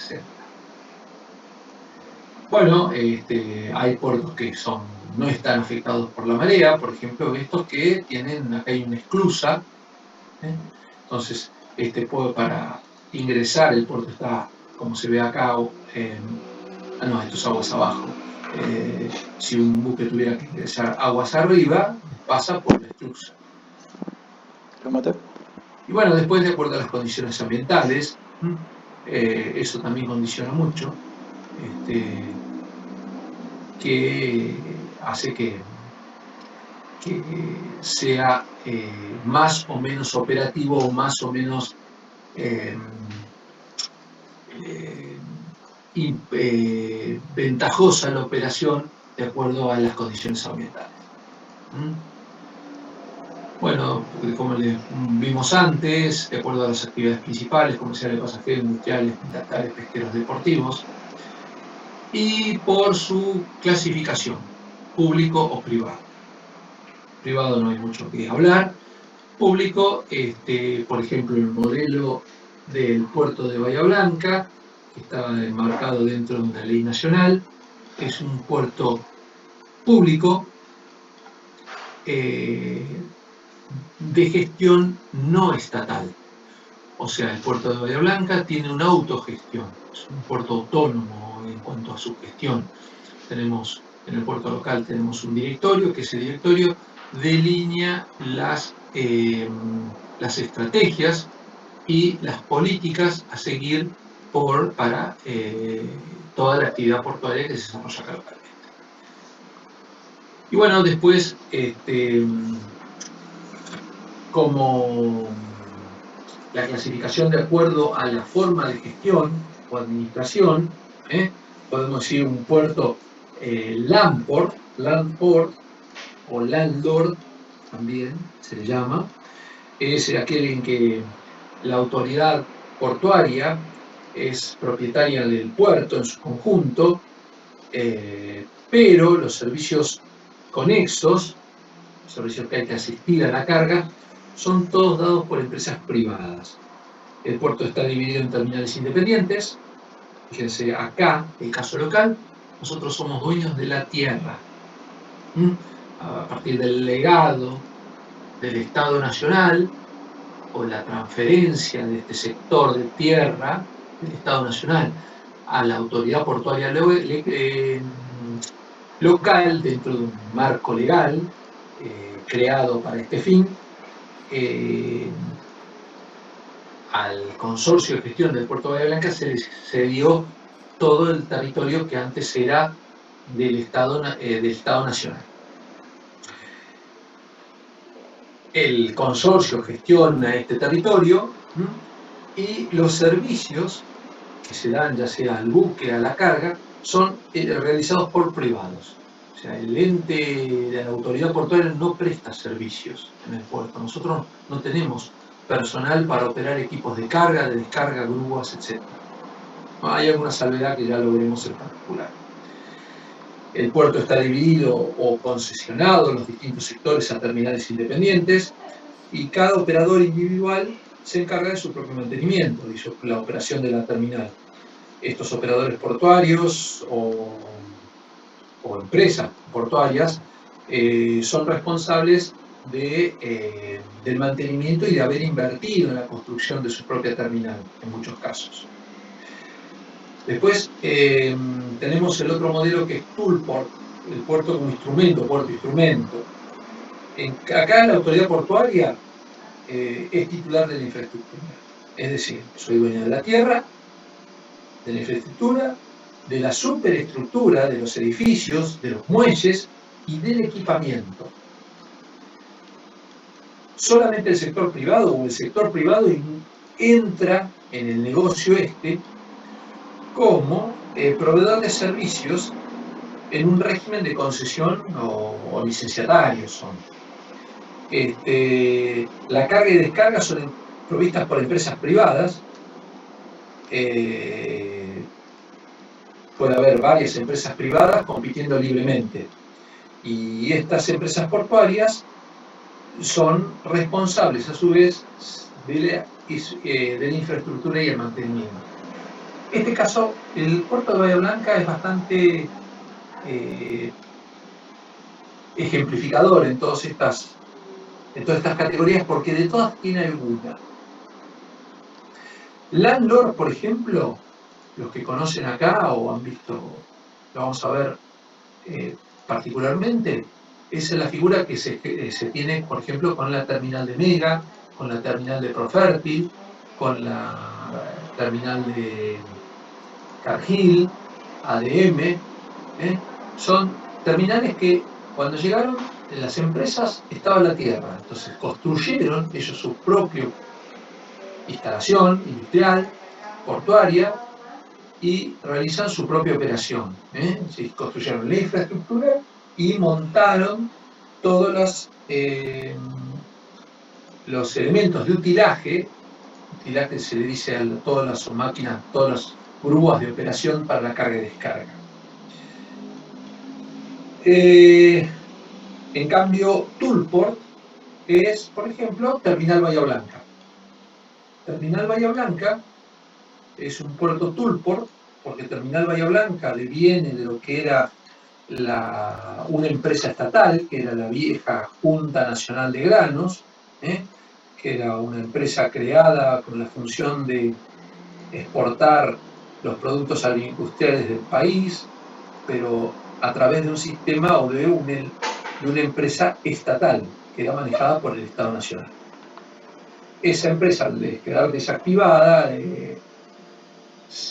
Bueno, hay puertos que no están afectados por la marea, por ejemplo, estos que tienen, acá hay una esclusa, entonces para ingresar el puerto está, como se ve acá, no, esto es aguas abajo. Si un buque tuviera que ingresar aguas arriba, pasa por la esclusa. Y bueno, después, de acuerdo a las condiciones ambientales, eso también condiciona mucho, que hace que sea más o menos operativo o más o menos ventajosa la operación de acuerdo a las condiciones ambientales. Bueno, como les vimos antes, de acuerdo a las actividades principales, comerciales, pasajeros, industriales, estatales, pesqueros, deportivos, y por su clasificación, público o privado. Privado no hay mucho que hablar. Público, por ejemplo, el modelo del puerto de Bahía Blanca, que está enmarcado dentro de una ley nacional, es un puerto público de gestión no estatal. O sea, el puerto de Bahía Blanca tiene una autogestión, es un puerto autónomo en cuanto a su gestión. En el puerto local tenemos un directorio, que ese directorio delinea las estrategias y las políticas a seguir para toda la actividad portuaria que se desarrolla acá localmente. Y bueno, después, como la clasificación de acuerdo a la forma de gestión o administración, podemos decir un puerto landport o landlord, también se le llama, es aquel en que la autoridad portuaria es propietaria del puerto en su conjunto, pero los servicios conexos, los servicios que hay que asistir a la carga, son todos dados por empresas privadas. El puerto está dividido en terminales independientes. Fíjense, acá, el caso local, nosotros somos dueños de la tierra. A partir del legado del Estado Nacional o la transferencia de este sector de tierra del Estado Nacional a la autoridad portuaria local dentro de un marco legal creado para este fin, al consorcio de gestión del puerto de Bahía Blanca se le cedió todo el territorio que antes era del Estado Nacional. El consorcio gestiona este territorio y los servicios que se dan, ya sea al buque, a la carga, son realizados por privados. O sea, el ente de la autoridad portuaria no presta servicios en el puerto. Nosotros no tenemos personal para operar equipos de carga, de descarga, grúas, etc. Hay alguna salvedad que ya lo veremos en particular. El puerto está dividido o concesionado en los distintos sectores a terminales independientes y cada operador individual se encarga de su propio mantenimiento y la operación de la terminal. Estos operadores portuarios o empresas portuarias son responsables del mantenimiento y de haber invertido en la construcción de su propia terminal, en muchos casos. Después tenemos el otro modelo que es Toolport, el puerto como instrumento, puerto-instrumento. Acá la autoridad portuaria es titular de la infraestructura. Es decir, soy dueño de la tierra, de la infraestructura, de la superestructura, de los edificios, de los muelles y del equipamiento. Solamente el sector privado o el sector privado entra en el negocio como proveedor de servicios en un régimen de concesión o licenciatarios son. La carga y descarga son provistas por empresas privadas. Puede haber varias empresas privadas compitiendo libremente. Y estas empresas portuarias son responsables, a su vez, de la infraestructura y el mantenimiento. En este caso, el puerto de Bahía Blanca es bastante ejemplificador en todas estas categorías, porque de todas tiene alguna. Landlord, por ejemplo, los que conocen acá o han visto, lo vamos a ver particularmente, es la figura que se tiene, por ejemplo, con la terminal de Mega, con la terminal de Profertil, con la terminal de Cargill, ADM. Son terminales que cuando llegaron las empresas estaba la tierra, entonces construyeron ellos su propia instalación industrial, portuaria, y realizan su propia operación. Se construyeron la infraestructura y montaron todos los elementos de utilaje se le dice a todas las máquinas, todas las grúas de operación para la carga y descarga. En cambio, Toolport es, por ejemplo, Terminal Bahía Blanca. Terminal Bahía Blanca es un puerto Toolport, porque Terminal Bahía Blanca deviene de lo que era una empresa estatal, que era la vieja Junta Nacional de Granos, que era una empresa creada con la función de exportar los productos agroindustriales del país, pero a través de un sistema o de una empresa estatal, que era manejada por el Estado Nacional. Esa empresa, al quedar desactivada,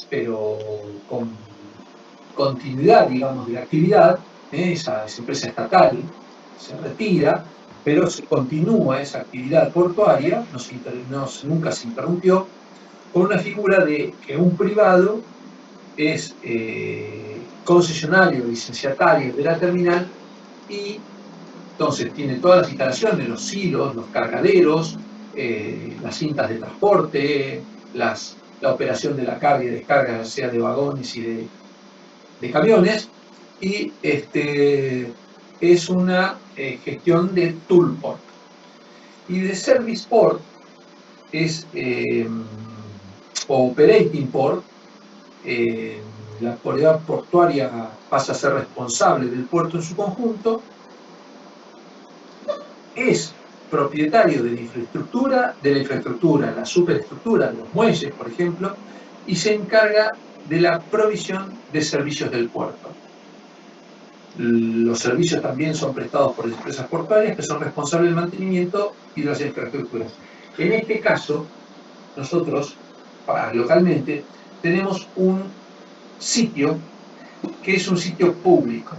pero con continuidad, digamos, de la actividad, esa empresa estatal se retira, pero se continúa esa actividad portuaria, nunca se interrumpió, con una figura de que un privado es concesionario, licenciatario de la terminal, y entonces tiene todas las instalaciones, los silos, los cargaderos, las cintas de transporte, las la operación de la carga y descarga, ya sea de vagones y de camiones, y es una gestión de toolport. Y de service port es operating port. La autoridad portuaria pasa a ser responsable del puerto en su conjunto, es propietario de la infraestructura, la superestructura, de los muelles, por ejemplo, y se encarga de la provisión de servicios del puerto. Los servicios también son prestados por las empresas portuarias, que son responsables del mantenimiento y de las infraestructuras. En este caso, nosotros, localmente, tenemos un sitio que es un sitio público.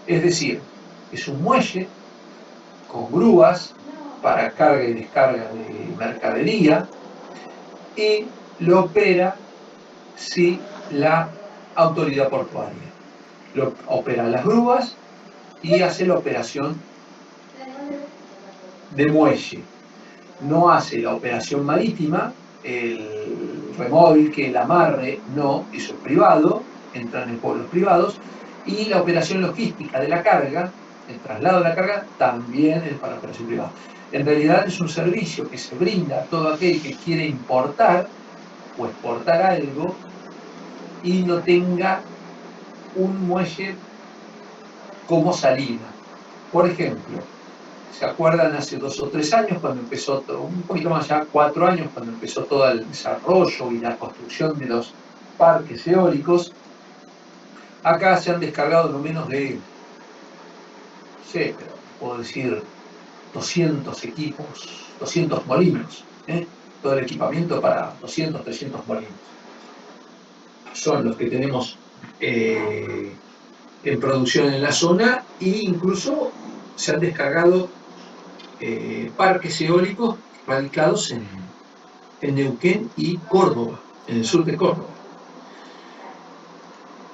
Es decir, es un muelle con grúas para carga y descarga de mercadería, y lo opera la autoridad portuaria. Lo opera las grúas y hace la operación de muelle. No hace la operación marítima, el remolque, el amarre, no, eso es privado, entran en pueblos privados, y la operación logística de la carga, el traslado de la carga, también es para operación privada. En realidad es un servicio que se brinda a todo aquel que quiere importar o exportar algo y no tenga un muelle como salida. Por ejemplo, ¿se acuerdan hace 2 o 3 años cuando empezó, un poquito más ya, 4 años, cuando empezó todo el desarrollo y la construcción de los parques eólicos? Acá se han descargado no menos de, no sé, pero puedo decir 200 equipos, 200 molinos, todo el equipamiento para 200, 300 molinos. Son los que tenemos en producción en la zona, e incluso se han descargado parques eólicos radicados en Neuquén y Córdoba, en el sur de Córdoba.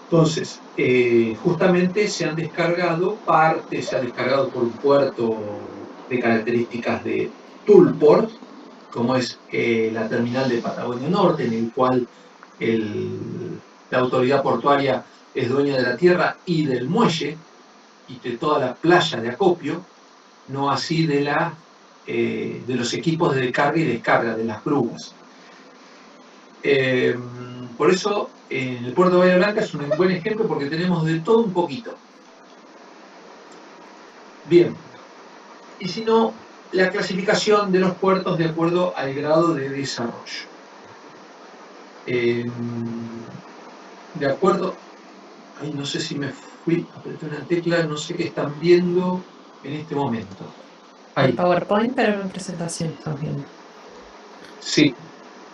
Entonces, justamente se han descargado partes, se ha descargado por un puerto de características de toolport, como es la terminal de Patagonia Norte, en el cual la autoridad portuaria es dueña de la tierra y del muelle y de toda la playa de acopio, no así de los equipos de carga y descarga, de las grúas. Por eso, en el puerto de Bahía Blanca es un buen ejemplo, porque tenemos de todo un poquito. Bien, y si no, la clasificación de los puertos de acuerdo al grado de desarrollo. De acuerdo, ay, no sé si me fui, apreté una tecla, no sé qué están viendo en este momento. Ahí. ¿El PowerPoint, pero en presentación estamos viendo? Sí,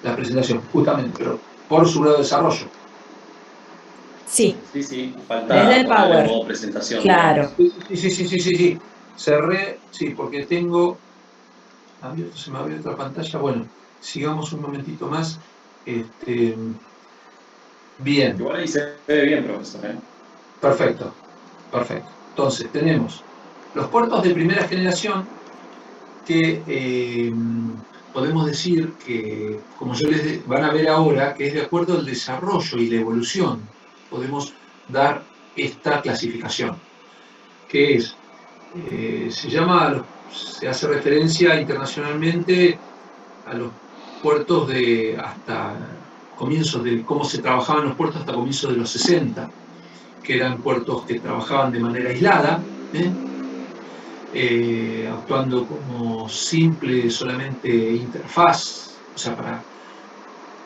la presentación, justamente, pero por su grado de desarrollo. Sí. Sí, falta desde el Power. Modo presentación. Claro. Sí. Cerré, sí, porque tengo abierto, se me abrió otra pantalla. Bueno, sigamos un momentito más. Bien. Igual ahí se ve bien, profesor. Perfecto. Entonces, tenemos los puertos de primera generación, que podemos decir que, como yo les van a ver ahora, que es de acuerdo al desarrollo y la evolución, podemos dar esta clasificación, que es, se hace referencia internacionalmente a los puertos hasta comienzos de cómo se trabajaban los puertos hasta comienzos de los 60, que eran puertos que trabajaban de manera aislada, actuando como simple solamente interfaz, o sea, para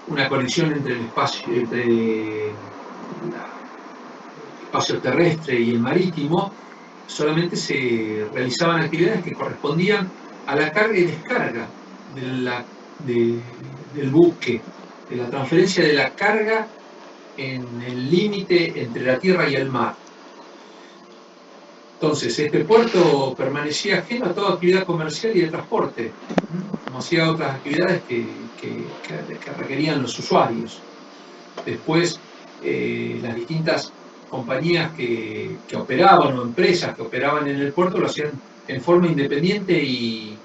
una conexión entre el espacio terrestre y el marítimo. Solamente se realizaban actividades que correspondían a la carga y descarga del buque, de la transferencia de la carga en el límite entre la tierra y el mar. Entonces, este puerto permanecía ajeno a toda actividad comercial y de transporte, como hacía otras actividades que requerían los usuarios. Después, las distintas compañías que operaban, o empresas que operaban en el puerto, lo hacían en forma independiente e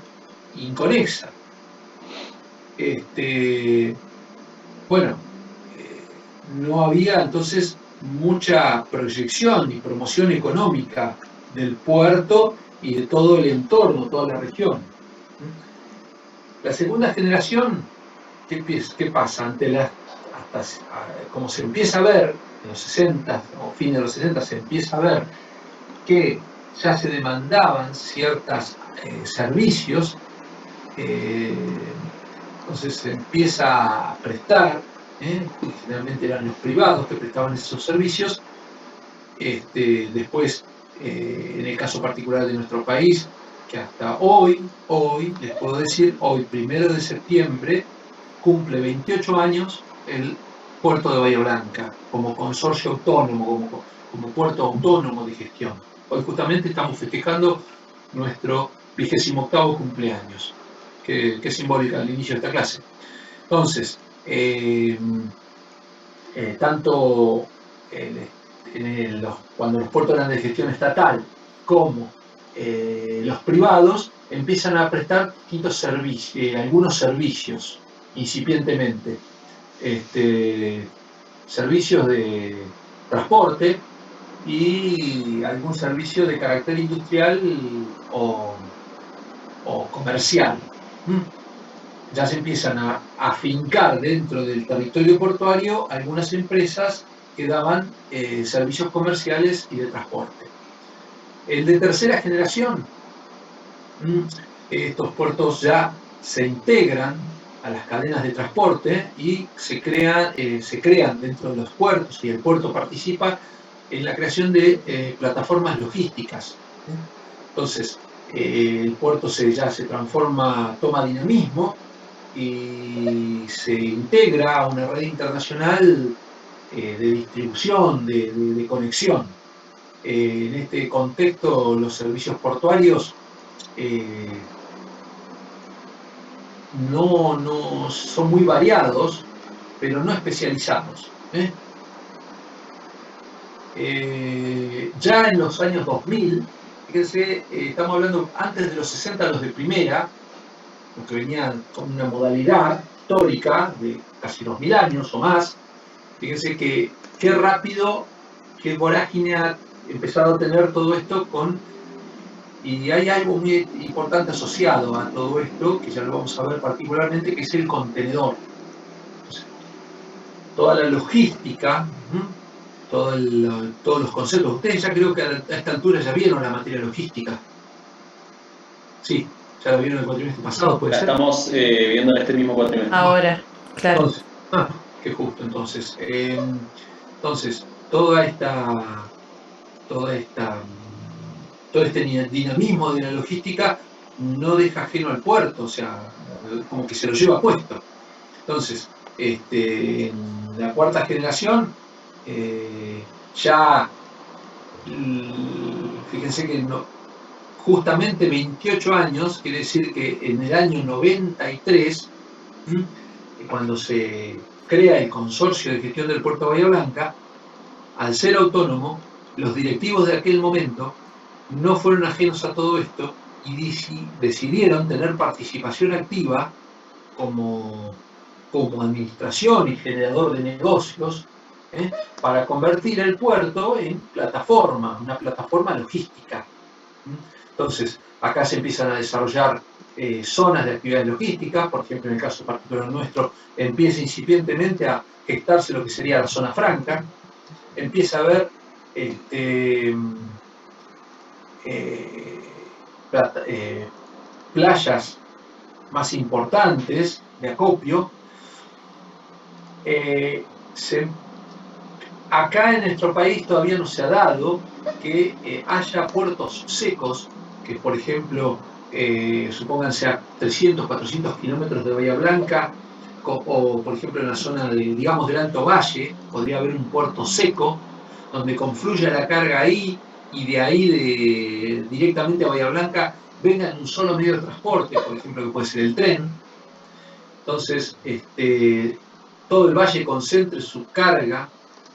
inconexa. Bueno, no había entonces mucha proyección y promoción económica del puerto y de todo el entorno, toda la región. La segunda generación, ¿qué pasa? Como se empieza a ver en los 60 o fines de los 60, se empieza a ver que ya se demandaban ciertos servicios, entonces se empieza a prestar, y generalmente eran los privados que prestaban esos servicios. Después, en el caso particular de nuestro país, que hasta hoy les puedo decir, hoy, 1 de septiembre, cumple 28 años el puerto de Bahía Blanca, como consorcio autónomo, como puerto autónomo de gestión. Hoy justamente estamos festejando nuestro 28º cumpleaños, que es simbólica al inicio de esta clase. Entonces, tanto cuando los puertos eran de gestión estatal como los privados empiezan a prestar distintos servicios, algunos servicios incipientemente, servicios de transporte y algún servicio de carácter industrial o comercial. Ya se empiezan a afincar dentro del territorio portuario algunas empresas que daban servicios comerciales y de transporte. El de tercera generación, estos puertos ya se integran a las cadenas de transporte y se crean dentro de los puertos, y el puerto participa en la creación de plataformas logísticas. Entonces, el puerto ya se transforma, toma dinamismo y se integra a una red internacional de distribución, de conexión. En este contexto, los servicios portuarios no son muy variados, pero no especializados. Ya en los años 2000, fíjense, estamos hablando antes de los 60, los de primera, que venían con una modalidad histórica de casi 2000 años o más. Fíjense qué rápido, qué vorágine ha empezado a tener todo esto y hay algo muy importante asociado a todo esto, que ya lo vamos a ver particularmente, que es el contenedor. Entonces, toda la logística, todos los conceptos. Ustedes ya creo que a esta altura ya vieron la materia logística. Sí, ya lo vieron el cuatrimestre pasado, ¿puede ser? Estamos viendo en este mismo cuatrimestre. Ahora, claro. Entonces, qué justo. Entonces, todo este dinamismo de la logística no deja ajeno al puerto, o sea, como que se lo lleva puesto. Entonces, en la cuarta generación, ya, fíjense que justamente 28 años, quiere decir que en el año 93, cuando se crea el consorcio de gestión del puerto de Bahía Blanca, al ser autónomo, los directivos de aquel momento no fueron ajenos a todo esto y decidieron tener participación activa como administración y generador de negocios, para convertir el puerto en una plataforma logística. Entonces, acá se empiezan a desarrollar zonas de actividades logísticas. Por ejemplo, en el caso particular nuestro, empieza incipientemente a gestarse lo que sería la zona franca. Empieza a haber playas más importantes de acopio. Acá en nuestro país todavía no se ha dado que haya puertos secos, que por ejemplo, supónganse a 300, 400 kilómetros de Bahía Blanca, o por ejemplo en la zona del Alto Valle, podría haber un puerto seco, donde confluya la carga ahí, y de ahí directamente a Bahía Blanca venga en un solo medio de transporte, por ejemplo, que puede ser el tren. Entonces, todo el valle concentre su carga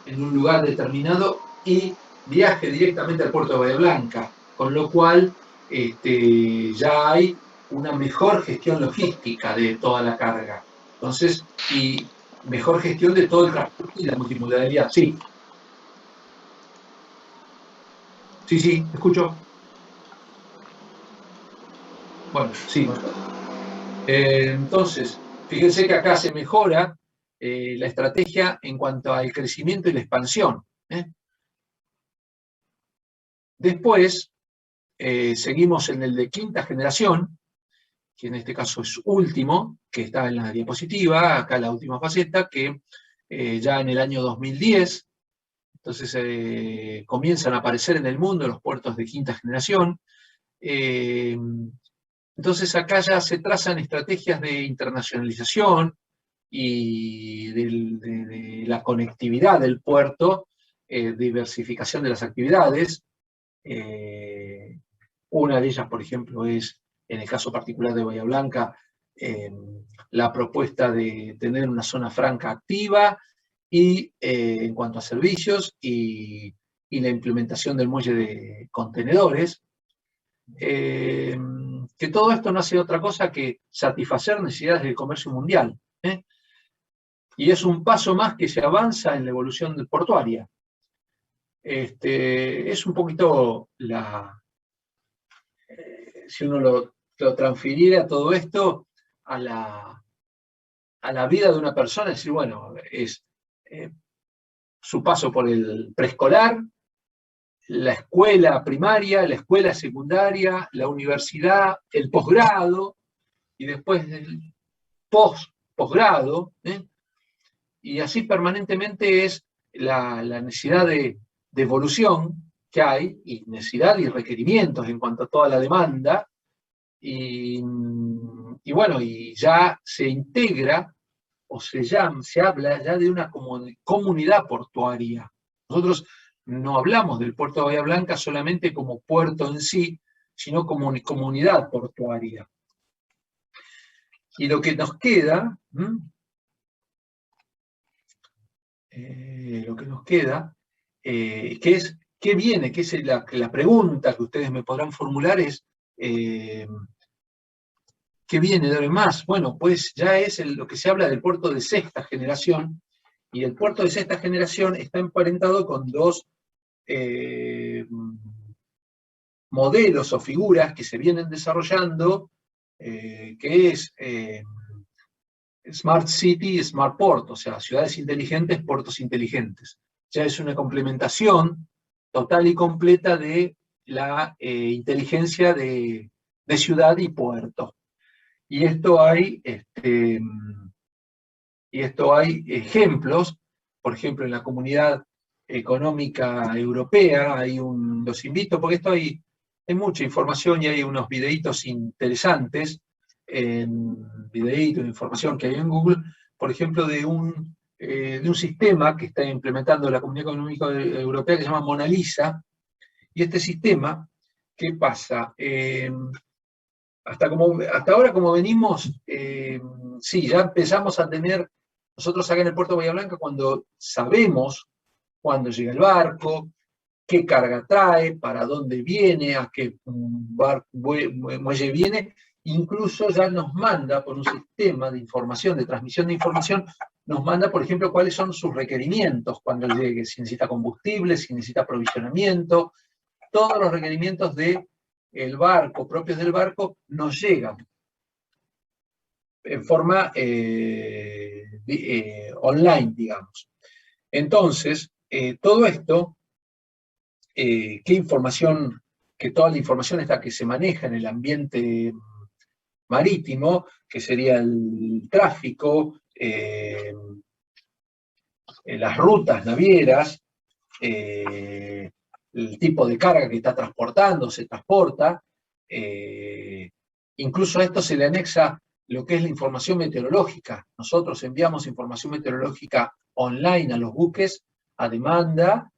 en un lugar determinado y viaje directamente al puerto de Bahía Blanca, con lo cual ya hay una mejor gestión logística de toda la carga. Entonces, y mejor gestión de todo el transporte y la multimodalidad. Sí. Sí, escucho. Bueno, sí. Entonces, fíjense que acá se mejora la estrategia en cuanto al crecimiento y la expansión. Después, seguimos en el de quinta generación, que en este caso es último, que está en la diapositiva, acá la última faceta, que ya en el año 2010, entonces comienzan a aparecer en el mundo los puertos de quinta generación. Entonces acá ya se trazan estrategias de internacionalización y de la conectividad del puerto, diversificación de las actividades. Una de ellas, por ejemplo, es, en el caso particular de Bahía Blanca, la propuesta de tener una zona franca activa y en cuanto a servicios y la implementación del muelle de contenedores. Que todo esto no hace otra cosa que satisfacer necesidades del comercio mundial. Y es un paso más que se avanza en la evolución portuaria. Es un poquito si uno lo transfiriera todo esto a la vida de una persona, es decir, bueno, es su paso por el preescolar, la escuela primaria, la escuela secundaria, la universidad, el posgrado, y después el posgrado, y así permanentemente es la necesidad de evolución que hay, y necesidad y requerimientos en cuanto a toda la demanda, y bueno, y ya se integra, o se habla ya de una comunidad portuaria. Nosotros no hablamos del puerto de Bahía Blanca solamente como puerto en sí, sino como comunidad portuaria. Y lo que nos queda, ¿qué viene? Que es la pregunta que ustedes me podrán formular es, ¿qué viene de más? Bueno, pues ya es lo que se habla del puerto de sexta generación, y el puerto de sexta generación está emparentado con dos modelos o figuras que se vienen desarrollando, que es Smart City y Smart Port, o sea, ciudades inteligentes, puertos inteligentes. Ya es una complementación total y completa de la inteligencia de ciudad y puerto. Y esto hay ejemplos, por ejemplo, en la Comunidad Económica Europea, los invito, porque esto hay mucha información y hay unos videitos interesantes, información que hay en Google, por ejemplo, de un sistema que está implementando la Comunidad Económica Europea que se llama Mona Lisa. Y este sistema, ¿qué pasa? Hasta ahora, como venimos, sí, ya empezamos a tener, nosotros acá en el puerto de Bahía Blanca, cuando sabemos cuándo llega el barco, qué carga trae, para dónde viene, a qué muelle viene, incluso ya nos manda por un sistema de información, de transmisión de información, nos manda, por ejemplo, cuáles son sus requerimientos cuando llegue, si necesita combustible, si necesita aprovisionamiento, todos los requerimientos del barco, propios del barco, nos llegan en forma online, digamos. Entonces, todo esto, ¿qué información? Que toda la información esta que se maneja en el ambiente marítimo, que sería el tráfico, las rutas navieras, el tipo de carga que está transportando, se transporta, incluso a esto se le anexa lo que es la información meteorológica. Nosotros enviamos información meteorológica online a los buques a demanda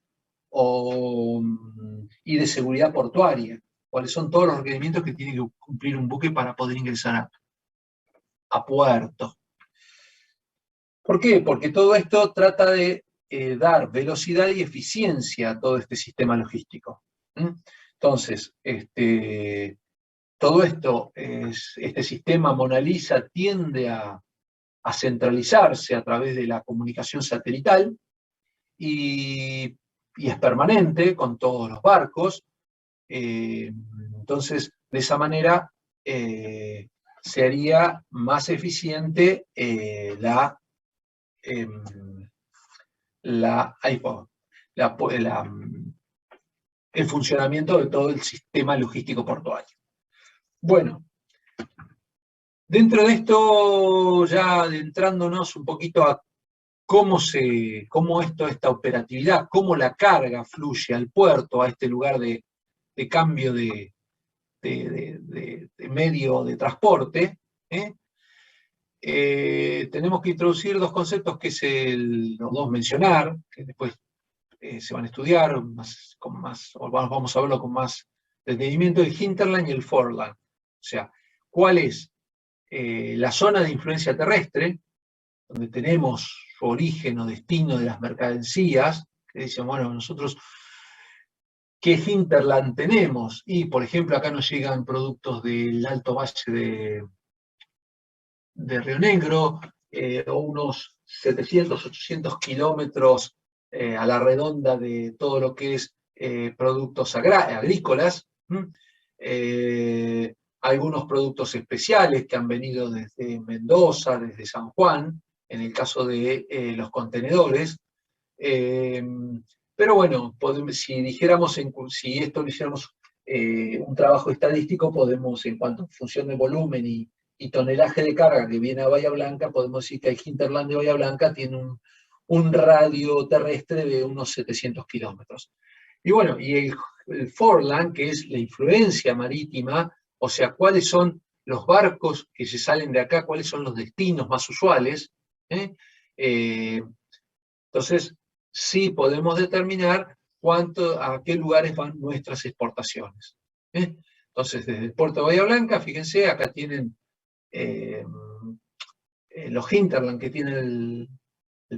y de seguridad portuaria. ¿Cuáles son todos los requerimientos que tiene que cumplir un buque para poder ingresar a puerto? ¿Por qué? Porque todo esto trata de dar velocidad y eficiencia a todo este sistema logístico. Entonces, todo esto, este sistema Mona Lisa tiende a a centralizarse a través de la comunicación satelital y es permanente con todos los barcos. Entonces, de esa manera se haría más eficiente el funcionamiento de todo el sistema logístico portuario. Bueno, dentro de esto, ya adentrándonos un poquito a cómo esta operatividad, cómo la carga fluye al puerto, a este lugar de cambio de medio de transporte, tenemos que introducir dos conceptos que los dos mencionar, que después se van a estudiar vamos a verlo con más detenimiento: el hinterland y el foreland. O sea, ¿cuál es la zona de influencia terrestre, donde tenemos su origen o destino de las mercancías, que dicen, bueno, nosotros, ¿qué hinterland tenemos? Y, por ejemplo, acá nos llegan productos del Alto Valle de Río Negro, o unos 700, 800 kilómetros a la redonda de todo lo que es productos agrícolas, algunos productos especiales que han venido desde Mendoza, desde San Juan, en el caso de los contenedores. Pero bueno, si esto lo hiciéramos un trabajo estadístico, podemos, en cuanto a función de volumen y tonelaje de carga que viene a Bahía Blanca, podemos decir que el hinterland de Bahía Blanca tiene un radio terrestre de unos 700 kilómetros. Y bueno, y el foreland, que es la influencia marítima, o sea, cuáles son los barcos que se salen de acá, cuáles son los destinos más usuales. Entonces, sí podemos determinar a qué lugares van nuestras exportaciones. Entonces, desde el puerto de Bahía Blanca, fíjense, acá tienen los hinterland que tiene el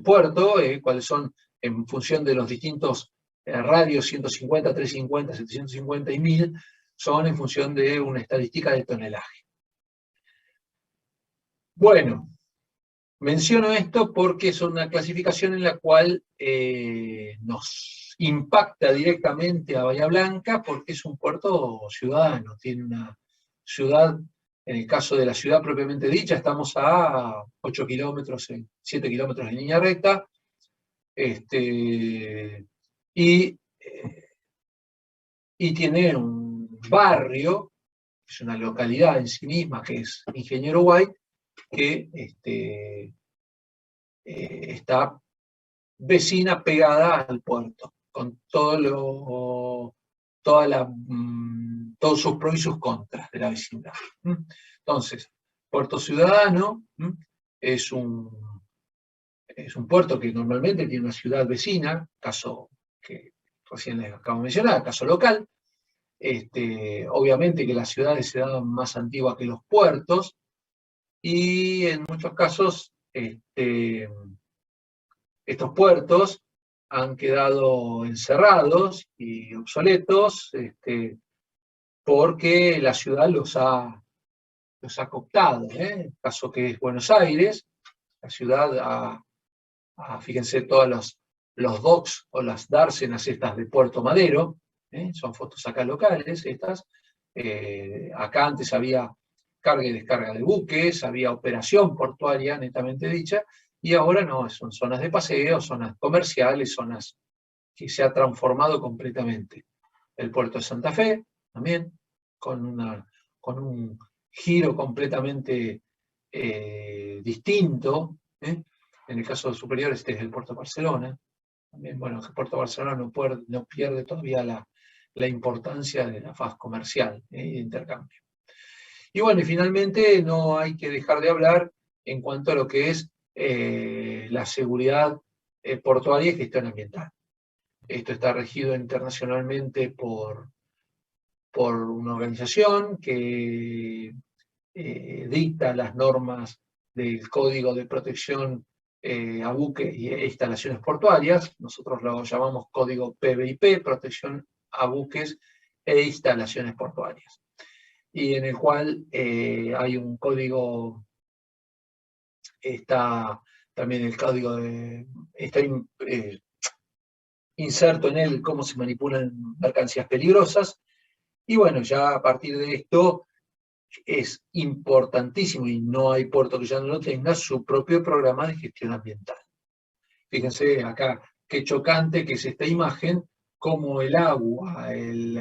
puerto, cuáles son en función de los distintos radios, 150, 350, 750 y 1000, son en función de una estadística de tonelaje. Bueno, menciono esto porque es una clasificación en la cual nos impacta directamente a Bahía Blanca, porque es un puerto ciudadano, tiene una ciudad. En el caso de la ciudad propiamente dicha, estamos a 8 kilómetros, 7 kilómetros en línea recta, y tiene un barrio, que es una localidad en sí misma, que es Ingeniero White, que está vecina, pegada al puerto, con todos sus pros y sus contras de la vecindad. Entonces, Puerto Ciudadano es un puerto que normalmente tiene una ciudad vecina, caso que recién les acabo de mencionar, caso local. Obviamente que las ciudades se dan más antiguas que los puertos, y en muchos casos estos puertos han quedado encerrados y obsoletos porque la ciudad los ha cooptado. El caso que es Buenos Aires, la ciudad fíjense todos los docks o las dársenas estas de Puerto Madero, son fotos acá locales estas. Acá antes había carga y descarga de buques, había operación portuaria netamente dicha, y ahora no, son zonas de paseo, zonas comerciales, zonas que se ha transformado completamente. El puerto de Santa Fe, también, con un giro completamente distinto. En el caso superior, este es el puerto de Barcelona. También, bueno, el puerto de Barcelona no pierde todavía la importancia de la faz comercial de intercambio. Y bueno, y finalmente no hay que dejar de hablar en cuanto a lo que es la seguridad portuaria y gestión ambiental. Esto está regido internacionalmente por una organización que dicta las normas del Código de Protección a Buques e Instalaciones Portuarias. Nosotros lo llamamos Código PBIP, Protección a Buques e Instalaciones Portuarias, y en el cual hay un código está también el código está inserto en él cómo se manipulan mercancías peligrosas, y bueno, ya a partir de esto es importantísimo, y no hay puerto que ya no lo tenga, su propio programa de gestión ambiental. Fíjense acá, qué chocante que es esta imagen, como el agua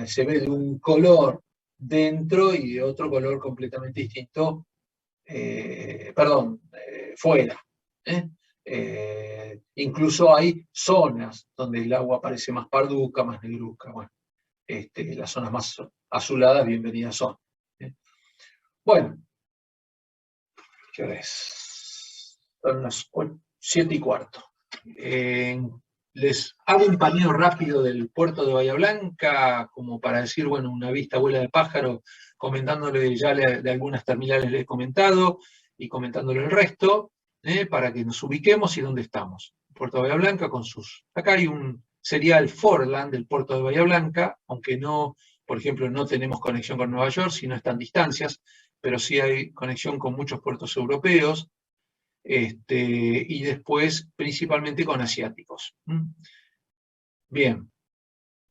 se ve de un color dentro y de otro color completamente distinto, fuera. Incluso hay zonas donde el agua parece más parduca, más negruzca. Bueno, las zonas más azuladas, bienvenidas son. Bueno, ¿qué hora es? Son las 7:15. Les hago un paneo rápido del puerto de Bahía Blanca, como para decir, bueno, una vista vuela de pájaro, comentándole ya de algunas terminales les he comentado, y comentándole el resto, para que nos ubiquemos y dónde estamos. Puerto de Bahía Blanca con acá hay sería el Forland del puerto de Bahía Blanca, aunque no, por ejemplo, no tenemos conexión con Nueva York, si no están distancias, pero sí hay conexión con muchos puertos europeos, y después principalmente con asiáticos. Bien,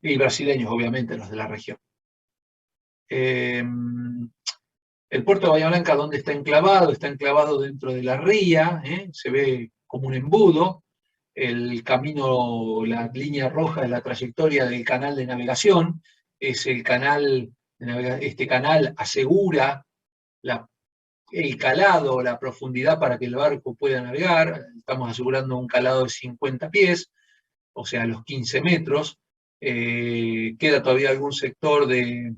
y brasileños, obviamente, los de la región. El puerto de Bahía Blanca, ¿dónde está enclavado? Está enclavado dentro de la ría, se ve como un embudo. El camino, la línea roja de la trayectoria del canal de navegación, es el canal, este canal asegura el calado, la profundidad para que el barco pueda navegar. Estamos asegurando un calado de 50 pies, o sea, los 15 metros. Queda todavía algún sector de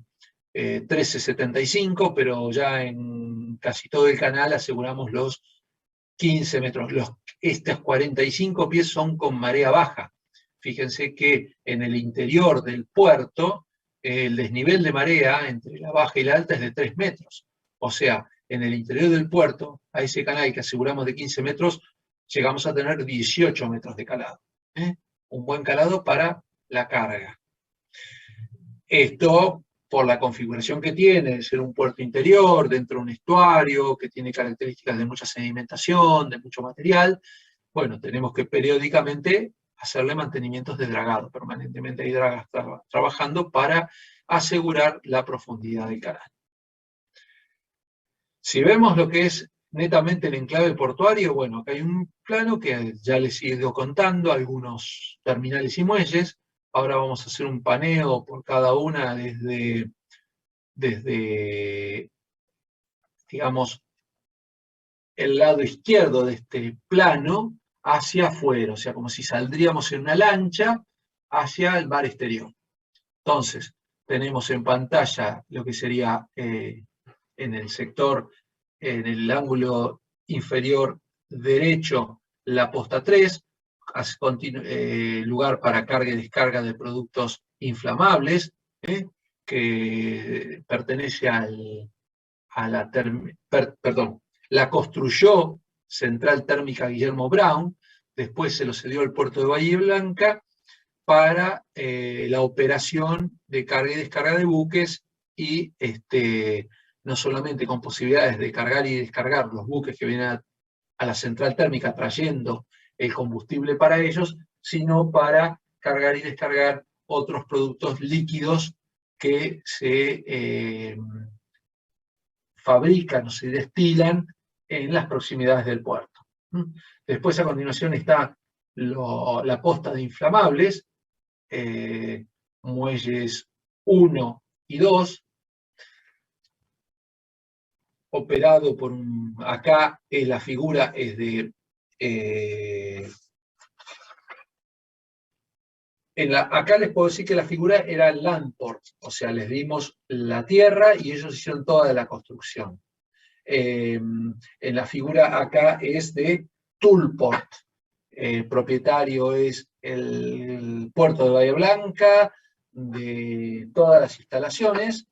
13,75, pero ya en casi todo el canal aseguramos los 15 metros. Estos 45 pies son con marea baja. Fíjense que en el interior del puerto, el desnivel de marea entre la baja y la alta es de 3 metros. O sea, en el interior del puerto, a ese canal que aseguramos de 15 metros, llegamos a tener 18 metros de calado. Un buen calado para la carga. Esto, por la configuración que tiene, de ser un puerto interior, dentro de un estuario, que tiene características de mucha sedimentación, de mucho material, bueno, tenemos que periódicamente hacerle mantenimientos de dragado. Permanentemente hay dragas trabajando para asegurar la profundidad del canal. Si vemos lo que es netamente el enclave portuario, bueno, acá hay un plano que ya les he ido contando, algunos terminales y muelles. Ahora vamos a hacer un paneo por cada una desde digamos, el lado izquierdo de este plano hacia afuera, o sea, como si saldríamos en una lancha hacia el mar exterior. Entonces, tenemos en pantalla lo que sería en el sector, en el ángulo inferior derecho, la posta 3, lugar para carga y descarga de productos inflamables, que pertenece la construyó Central Térmica Guillermo Brown, después se lo cedió al puerto de Bahía Blanca para la operación de carga y descarga de buques, y no solamente con posibilidades de cargar y descargar los buques que vienen a la central térmica trayendo el combustible para ellos, sino para cargar y descargar otros productos líquidos que se fabrican o se destilan en las proximidades del puerto. Después, a continuación, está la posta de inflamables, muelles 1 y 2, operado por acá la figura es de acá les puedo decir que la figura era Landport, o sea, les dimos la tierra y ellos hicieron toda la construcción. En la figura acá es de Toolport, propietario es el puerto de Bahía Blanca, de todas las instalaciones,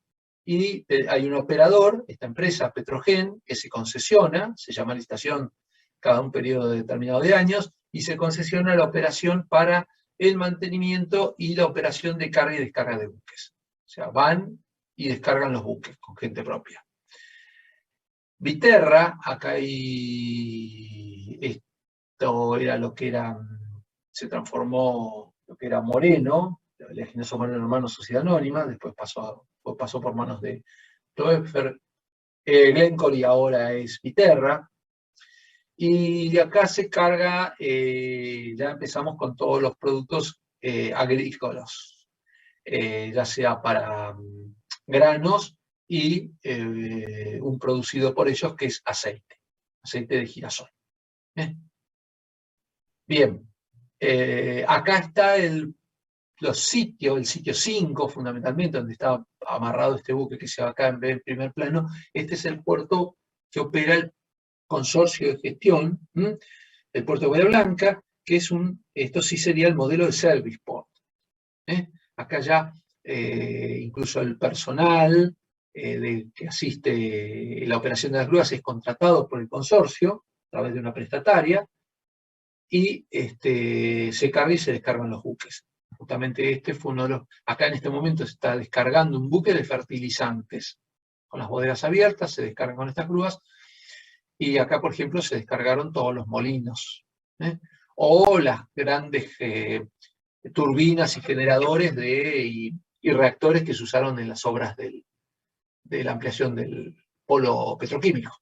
y hay un operador, esta empresa Petrogen, que se concesiona, se llama licitación cada un periodo determinado de años, y se concesiona la operación para el mantenimiento y la operación de carga y descarga de buques. O sea, van y descargan los buques con gente propia. Viterra, acá hay, esto era lo que era, se transformó lo que era Moreno, la Legionoso Moreno Hermano Sociedad Anónima, después pasó por manos de Toepfer, Glencore y ahora es Viterra. Y acá se carga, ya empezamos con todos los productos agrícolas, ya sea para granos y un producido por ellos que es aceite de girasol. Bien, acá está el sitio 5 fundamentalmente, donde está amarrado este buque que se va acá en primer plano. Este es el puerto que opera el consorcio de gestión del puerto de Bahía Blanca, que es esto sí sería el modelo de service port. Acá ya incluso el personal que asiste la operación de las grúas es contratado por el consorcio a través de una prestataria y se carga y se descargan los buques. Justamente este fue uno de los... Acá en este momento se está descargando un buque de fertilizantes. Con las bodegas abiertas se descargan con estas grúas y acá, por ejemplo, se descargaron todos los molinos. O las grandes turbinas y generadores y reactores que se usaron en las obras de la ampliación del polo petroquímico.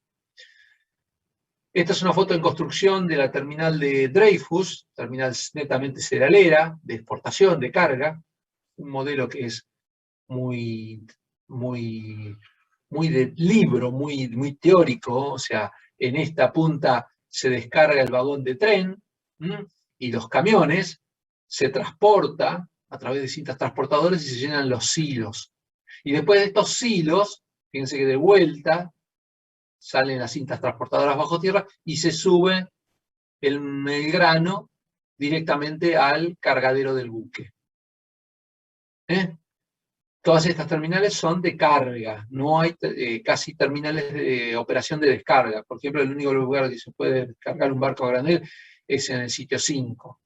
Esta es una foto en construcción de la terminal de Dreyfus, terminal netamente cerealera, de exportación, de carga, un modelo que es muy de libro, muy teórico, o sea, en esta punta se descarga el vagón de tren y los camiones, se transporta a través de cintas transportadoras y se llenan los silos. Y después de estos silos, fíjense que de vuelta salen las cintas transportadoras bajo tierra y se sube el grano directamente al cargadero del buque. Todas estas terminales son de carga, no hay casi terminales de operación de descarga. Por ejemplo, el único lugar donde se puede descargar un barco a granel es en el sitio 5.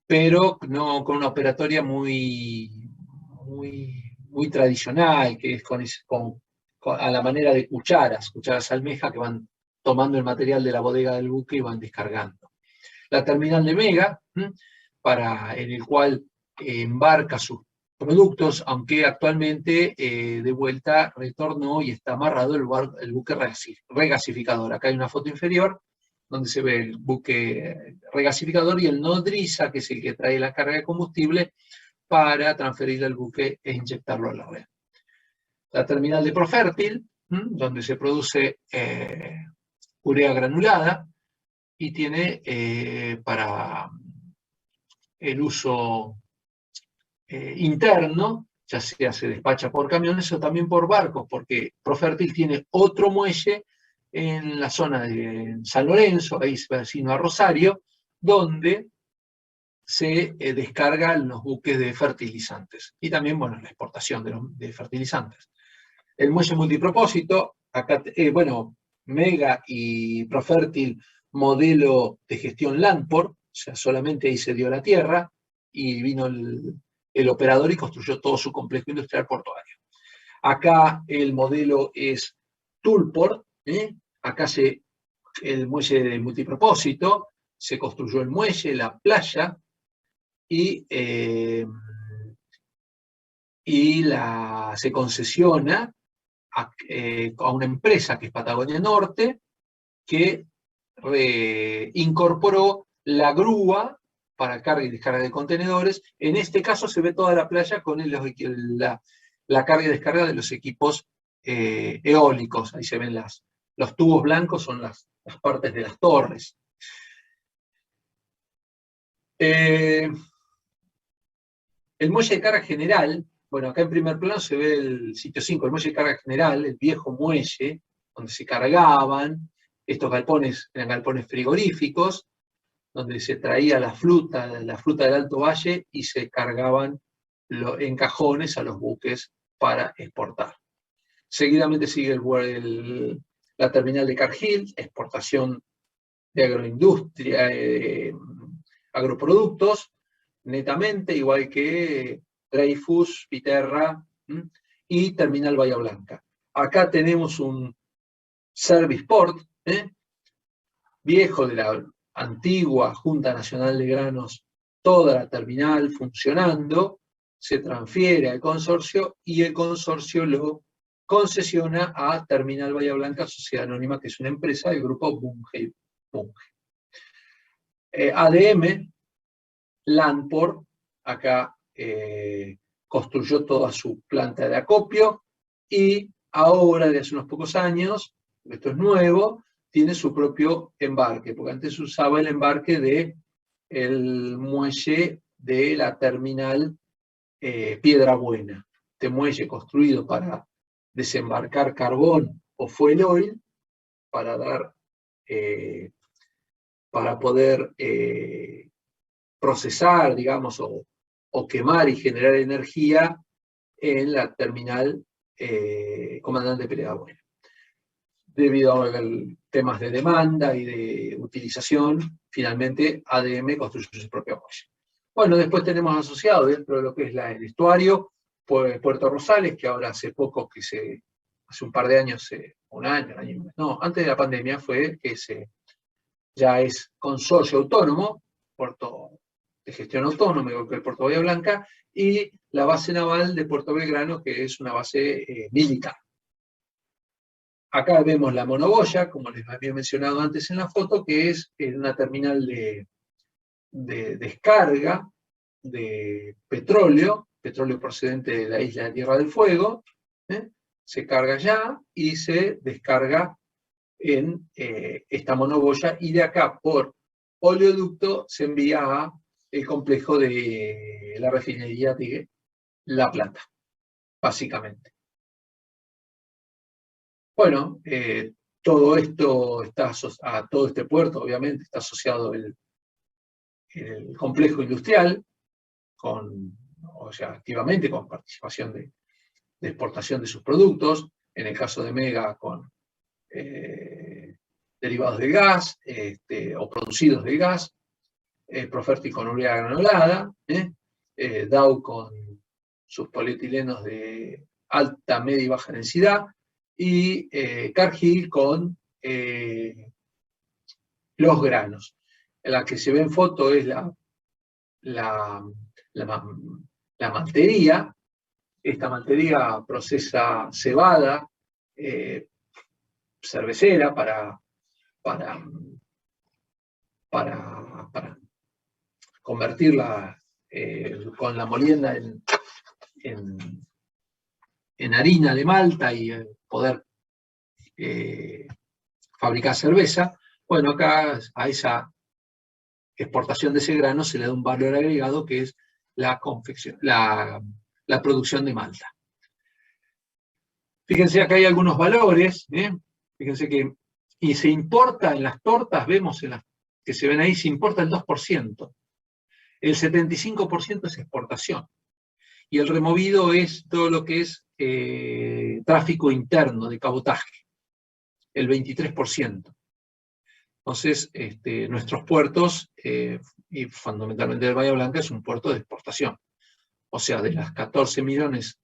Pero no con una operatoria muy tradicional, que es a la manera de cucharas almeja que van tomando el material de la bodega del buque y van descargando. La terminal de Mega, en el cual embarca sus productos, aunque actualmente de vuelta retornó y está amarrado el buque regasificador. Acá hay una foto inferior donde se ve el buque regasificador y el nodriza, que es el que trae la carga de combustible, para transferirle al buque e inyectarlo a la red. La terminal de Profértil, donde se produce urea granulada y tiene para el uso interno, ya sea se despacha por camiones o también por barcos, porque Profértil tiene otro muelle en la zona de San Lorenzo, ahí vecino a Rosario, donde se descargan los buques de fertilizantes. Y también, bueno, la exportación de fertilizantes. El muelle multipropósito, acá, Mega y Profértil, modelo de gestión Landport, o sea, solamente ahí se dio la tierra, y vino el operador y construyó todo su complejo industrial portuario. Acá el modelo es Toolport, acá el muelle de multipropósito, se construyó el muelle, la playa, y se concesiona a una empresa que es Patagonia Norte, que incorporó la grúa para carga y descarga de contenedores. En este caso se ve toda la playa con la carga y descarga de los equipos eólicos. Ahí se ven los tubos blancos, son las partes de las torres. El muelle de carga general, bueno, acá en primer plano se ve el sitio 5, el muelle de carga general, el viejo muelle, donde se cargaban. Estos galpones eran galpones frigoríficos, donde se traía la fruta del Alto Valle y se cargaban en cajones a los buques para exportar. Seguidamente sigue la terminal de Cargill, exportación de agroindustria, agroproductos, netamente, igual que Dreyfus, Viterra y Terminal Bahía Blanca. Acá tenemos Servisport, viejo de la antigua Junta Nacional de Granos, toda la terminal funcionando, se transfiere al consorcio y el consorcio lo concesiona a Terminal Bahía Blanca, Sociedad Anónima, que es una empresa del grupo Bunge. ADM, Landport, acá construyó toda su planta de acopio y ahora, desde hace unos pocos años, esto es nuevo, tiene su propio embarque, porque antes usaba el embarque del muelle de la terminal Piedra Buena. Este muelle construido para desembarcar carbón o fuel oil para poder procesar, digamos, o quemar y generar energía en la terminal Comandante Piedra Buena. Debido a temas de demanda y de utilización, finalmente ADM construyó su propio muelle. Bueno, después tenemos asociado dentro de lo que es el estuario, Puerto Rosales, que ahora hace poco, hace un par de años, un año, no, antes de la pandemia fue que ya es consorcio autónomo, puerto de gestión autónoma, igual que el Puerto Bahía Blanca, y la base naval de Puerto Belgrano, que es una base militar. Acá vemos la monoboya, como les había mencionado antes en la foto, que es una terminal de descarga de petróleo procedente de la isla de Tierra del Fuego, se carga allá y se descarga en esta monoboya, y de acá por oleoducto se envía a el complejo de la refinería de La Plata, básicamente. Bueno, todo esto a todo este puerto, obviamente, está asociado el complejo industrial, activamente con participación de exportación de sus productos, en el caso de Mega con derivados del gas, o producidos del gas, Profertil con urea granulada, Dow con sus polietilenos de alta, media y baja densidad, y Cargill con los granos. La que se ve en foto es la maltería. Esta maltería procesa cebada cervecera para convertirla con la molienda en harina de malta y poder fabricar cerveza. Bueno, acá a esa exportación de ese grano se le da un valor agregado, que es la producción de malta. Fíjense, acá hay algunos valores, fíjense que, y se importa en las tortas, vemos en las que se ven ahí, se importa el 2%. El 75% es exportación. Y el removido es todo lo que es tráfico interno de cabotaje, el 23%. Entonces, nuestros puertos, y fundamentalmente el Bahía Blanca, es un puerto de exportación. O sea, de las 14 millones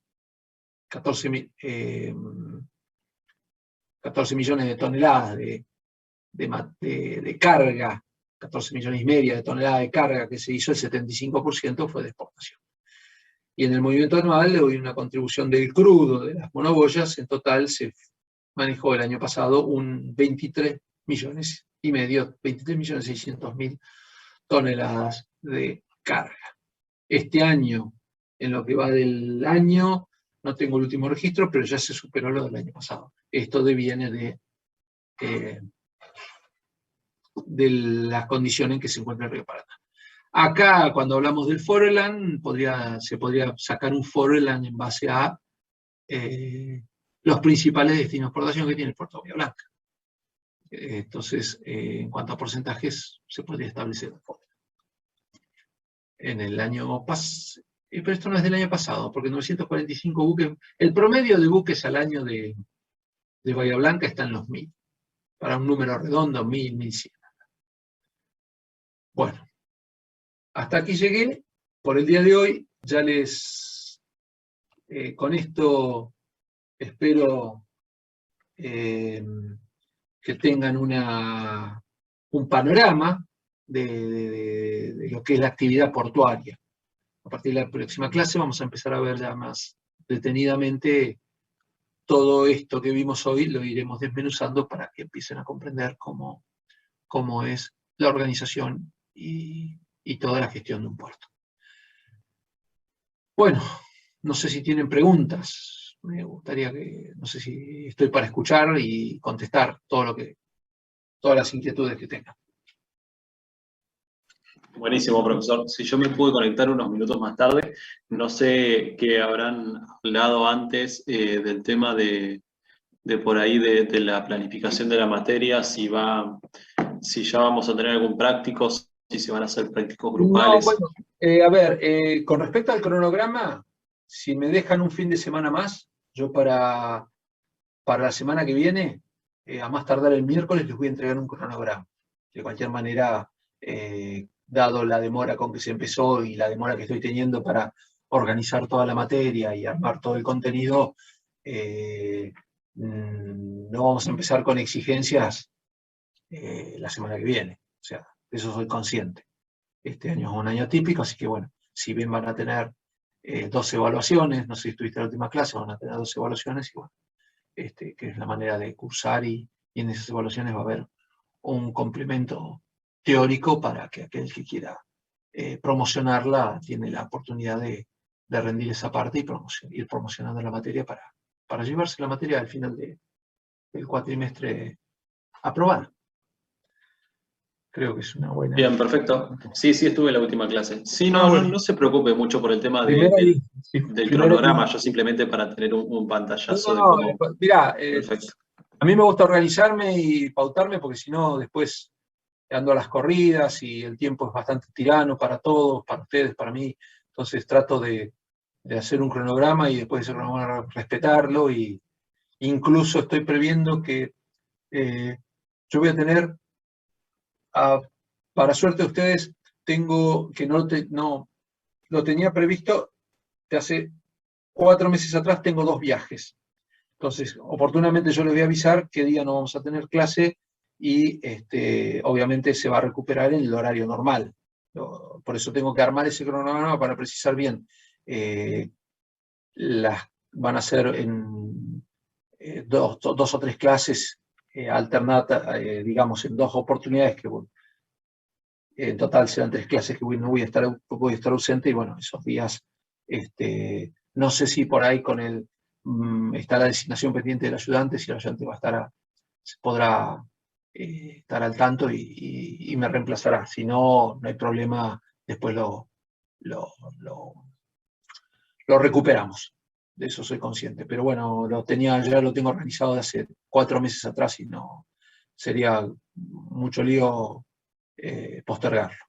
de toneladas de carga, 14 millones y media de toneladas de carga que se hizo, el 75% fue de exportación. Y en el movimiento anual, hoy una contribución del crudo, de las monoboyas, en total se manejó el año pasado un 23 millones y medio, 23.600.000 toneladas de carga. Este año, en lo que va del año, no tengo el último registro, pero ya se superó lo del año pasado. Esto viene de las condiciones en que se encuentra el río Paraná. Acá, cuando hablamos del Foreland, se podría sacar un Foreland en base a los principales destinos de exportación que tiene el puerto de Bahía Blanca. Entonces, en cuanto a porcentajes, se podría establecer un Foreland. En el año pasado, pero esto no es del año pasado, porque 945 buques, el promedio de buques al año de Bahía Blanca está en los 1000, para un número redondo, 1000, 1100. Bueno, hasta aquí llegué por el día de hoy. Ya con esto espero que tengan un panorama de lo que es la actividad portuaria. A partir de la próxima clase vamos a empezar a ver ya más detenidamente todo esto que vimos hoy, lo iremos desmenuzando para que empiecen a comprender cómo es la organización y toda la gestión de un puerto. Bueno, no sé si tienen preguntas. Me gustaría no sé si estoy para escuchar y contestar todas las inquietudes que tengan. Buenísimo, profesor. Si yo me pude conectar unos minutos más tarde, no sé qué habrán hablado antes del tema de por ahí de la planificación de la materia, si ya vamos a tener algún práctico, si se van a hacer prácticos grupales. No, bueno, a ver, con respecto al cronograma, si me dejan un fin de semana más, yo para la semana que viene, a más tardar el miércoles, les voy a entregar un cronograma. De cualquier manera, dado la demora con que se empezó y la demora que estoy teniendo para organizar toda la materia y armar todo el contenido, no vamos a empezar con exigencias la semana que viene. O sea, de eso soy consciente. Este año es un año típico, así que bueno, si bien van a tener 2 evaluaciones, no sé si estuviste en la última clase, van a tener 2 evaluaciones, y bueno, que es la manera de cursar, y en esas evaluaciones va a haber un complemento teórico para que aquel que quiera promocionarla tiene la oportunidad de rendir esa parte y ir promocionando la materia para llevarse la materia al final del cuatrimestre aprobada. Creo que es una buena... Bien, perfecto. Sí, estuve en la última clase. Sí, no se preocupe mucho por el tema del cronograma, yo simplemente para tener un pantallazo de cómo... Mirá, perfecto. A mí me gusta organizarme y pautarme, porque si no, después ando a las corridas y el tiempo es bastante tirano para todos, para ustedes, para mí. Entonces trato de hacer un cronograma y después de ese cronograma respetarlo, y incluso estoy previendo que yo voy a tener, para suerte de ustedes, tengo que no lo tenía previsto de hace 4 meses atrás, tengo 2 viajes. Entonces, oportunamente yo les voy a avisar qué día no vamos a tener clase, y obviamente se va a recuperar en el horario normal. Por eso tengo que armar ese cronograma para precisar bien. Van a ser en 2 o 3 clases alternadas, digamos, en 2 oportunidades, que en total serán 3 clases que no voy a estar ausente, y bueno, esos días, no sé si por ahí está la designación pendiente del ayudante, si el ayudante podrá estar al tanto y me reemplazará. Si no, no hay problema, después lo recuperamos. De eso soy consciente. Pero bueno, ya lo tengo organizado de hace 4 meses atrás, y no sería mucho lío postergarlo.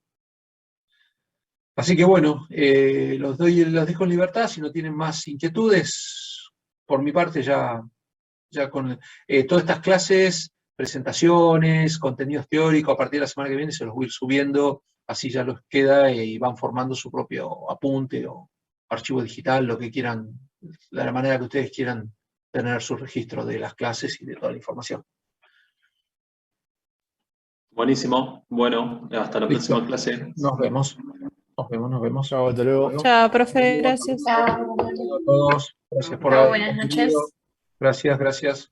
Así que bueno, los dejo en libertad. Si no tienen más inquietudes, por mi parte ya con todas estas clases, presentaciones, contenidos teóricos, a partir de la semana que viene se los voy a ir subiendo, así ya los queda y van formando su propio apunte o archivo digital, lo que quieran, de la manera que ustedes quieran tener su registro de las clases y de toda la información. Buenísimo. Bueno, hasta la próxima clase. Nos vemos. Nos vemos. Chao, hasta luego. Chao, profe, gracias. Saludos a todos. Gracias por Chao, buenas noches. Gracias.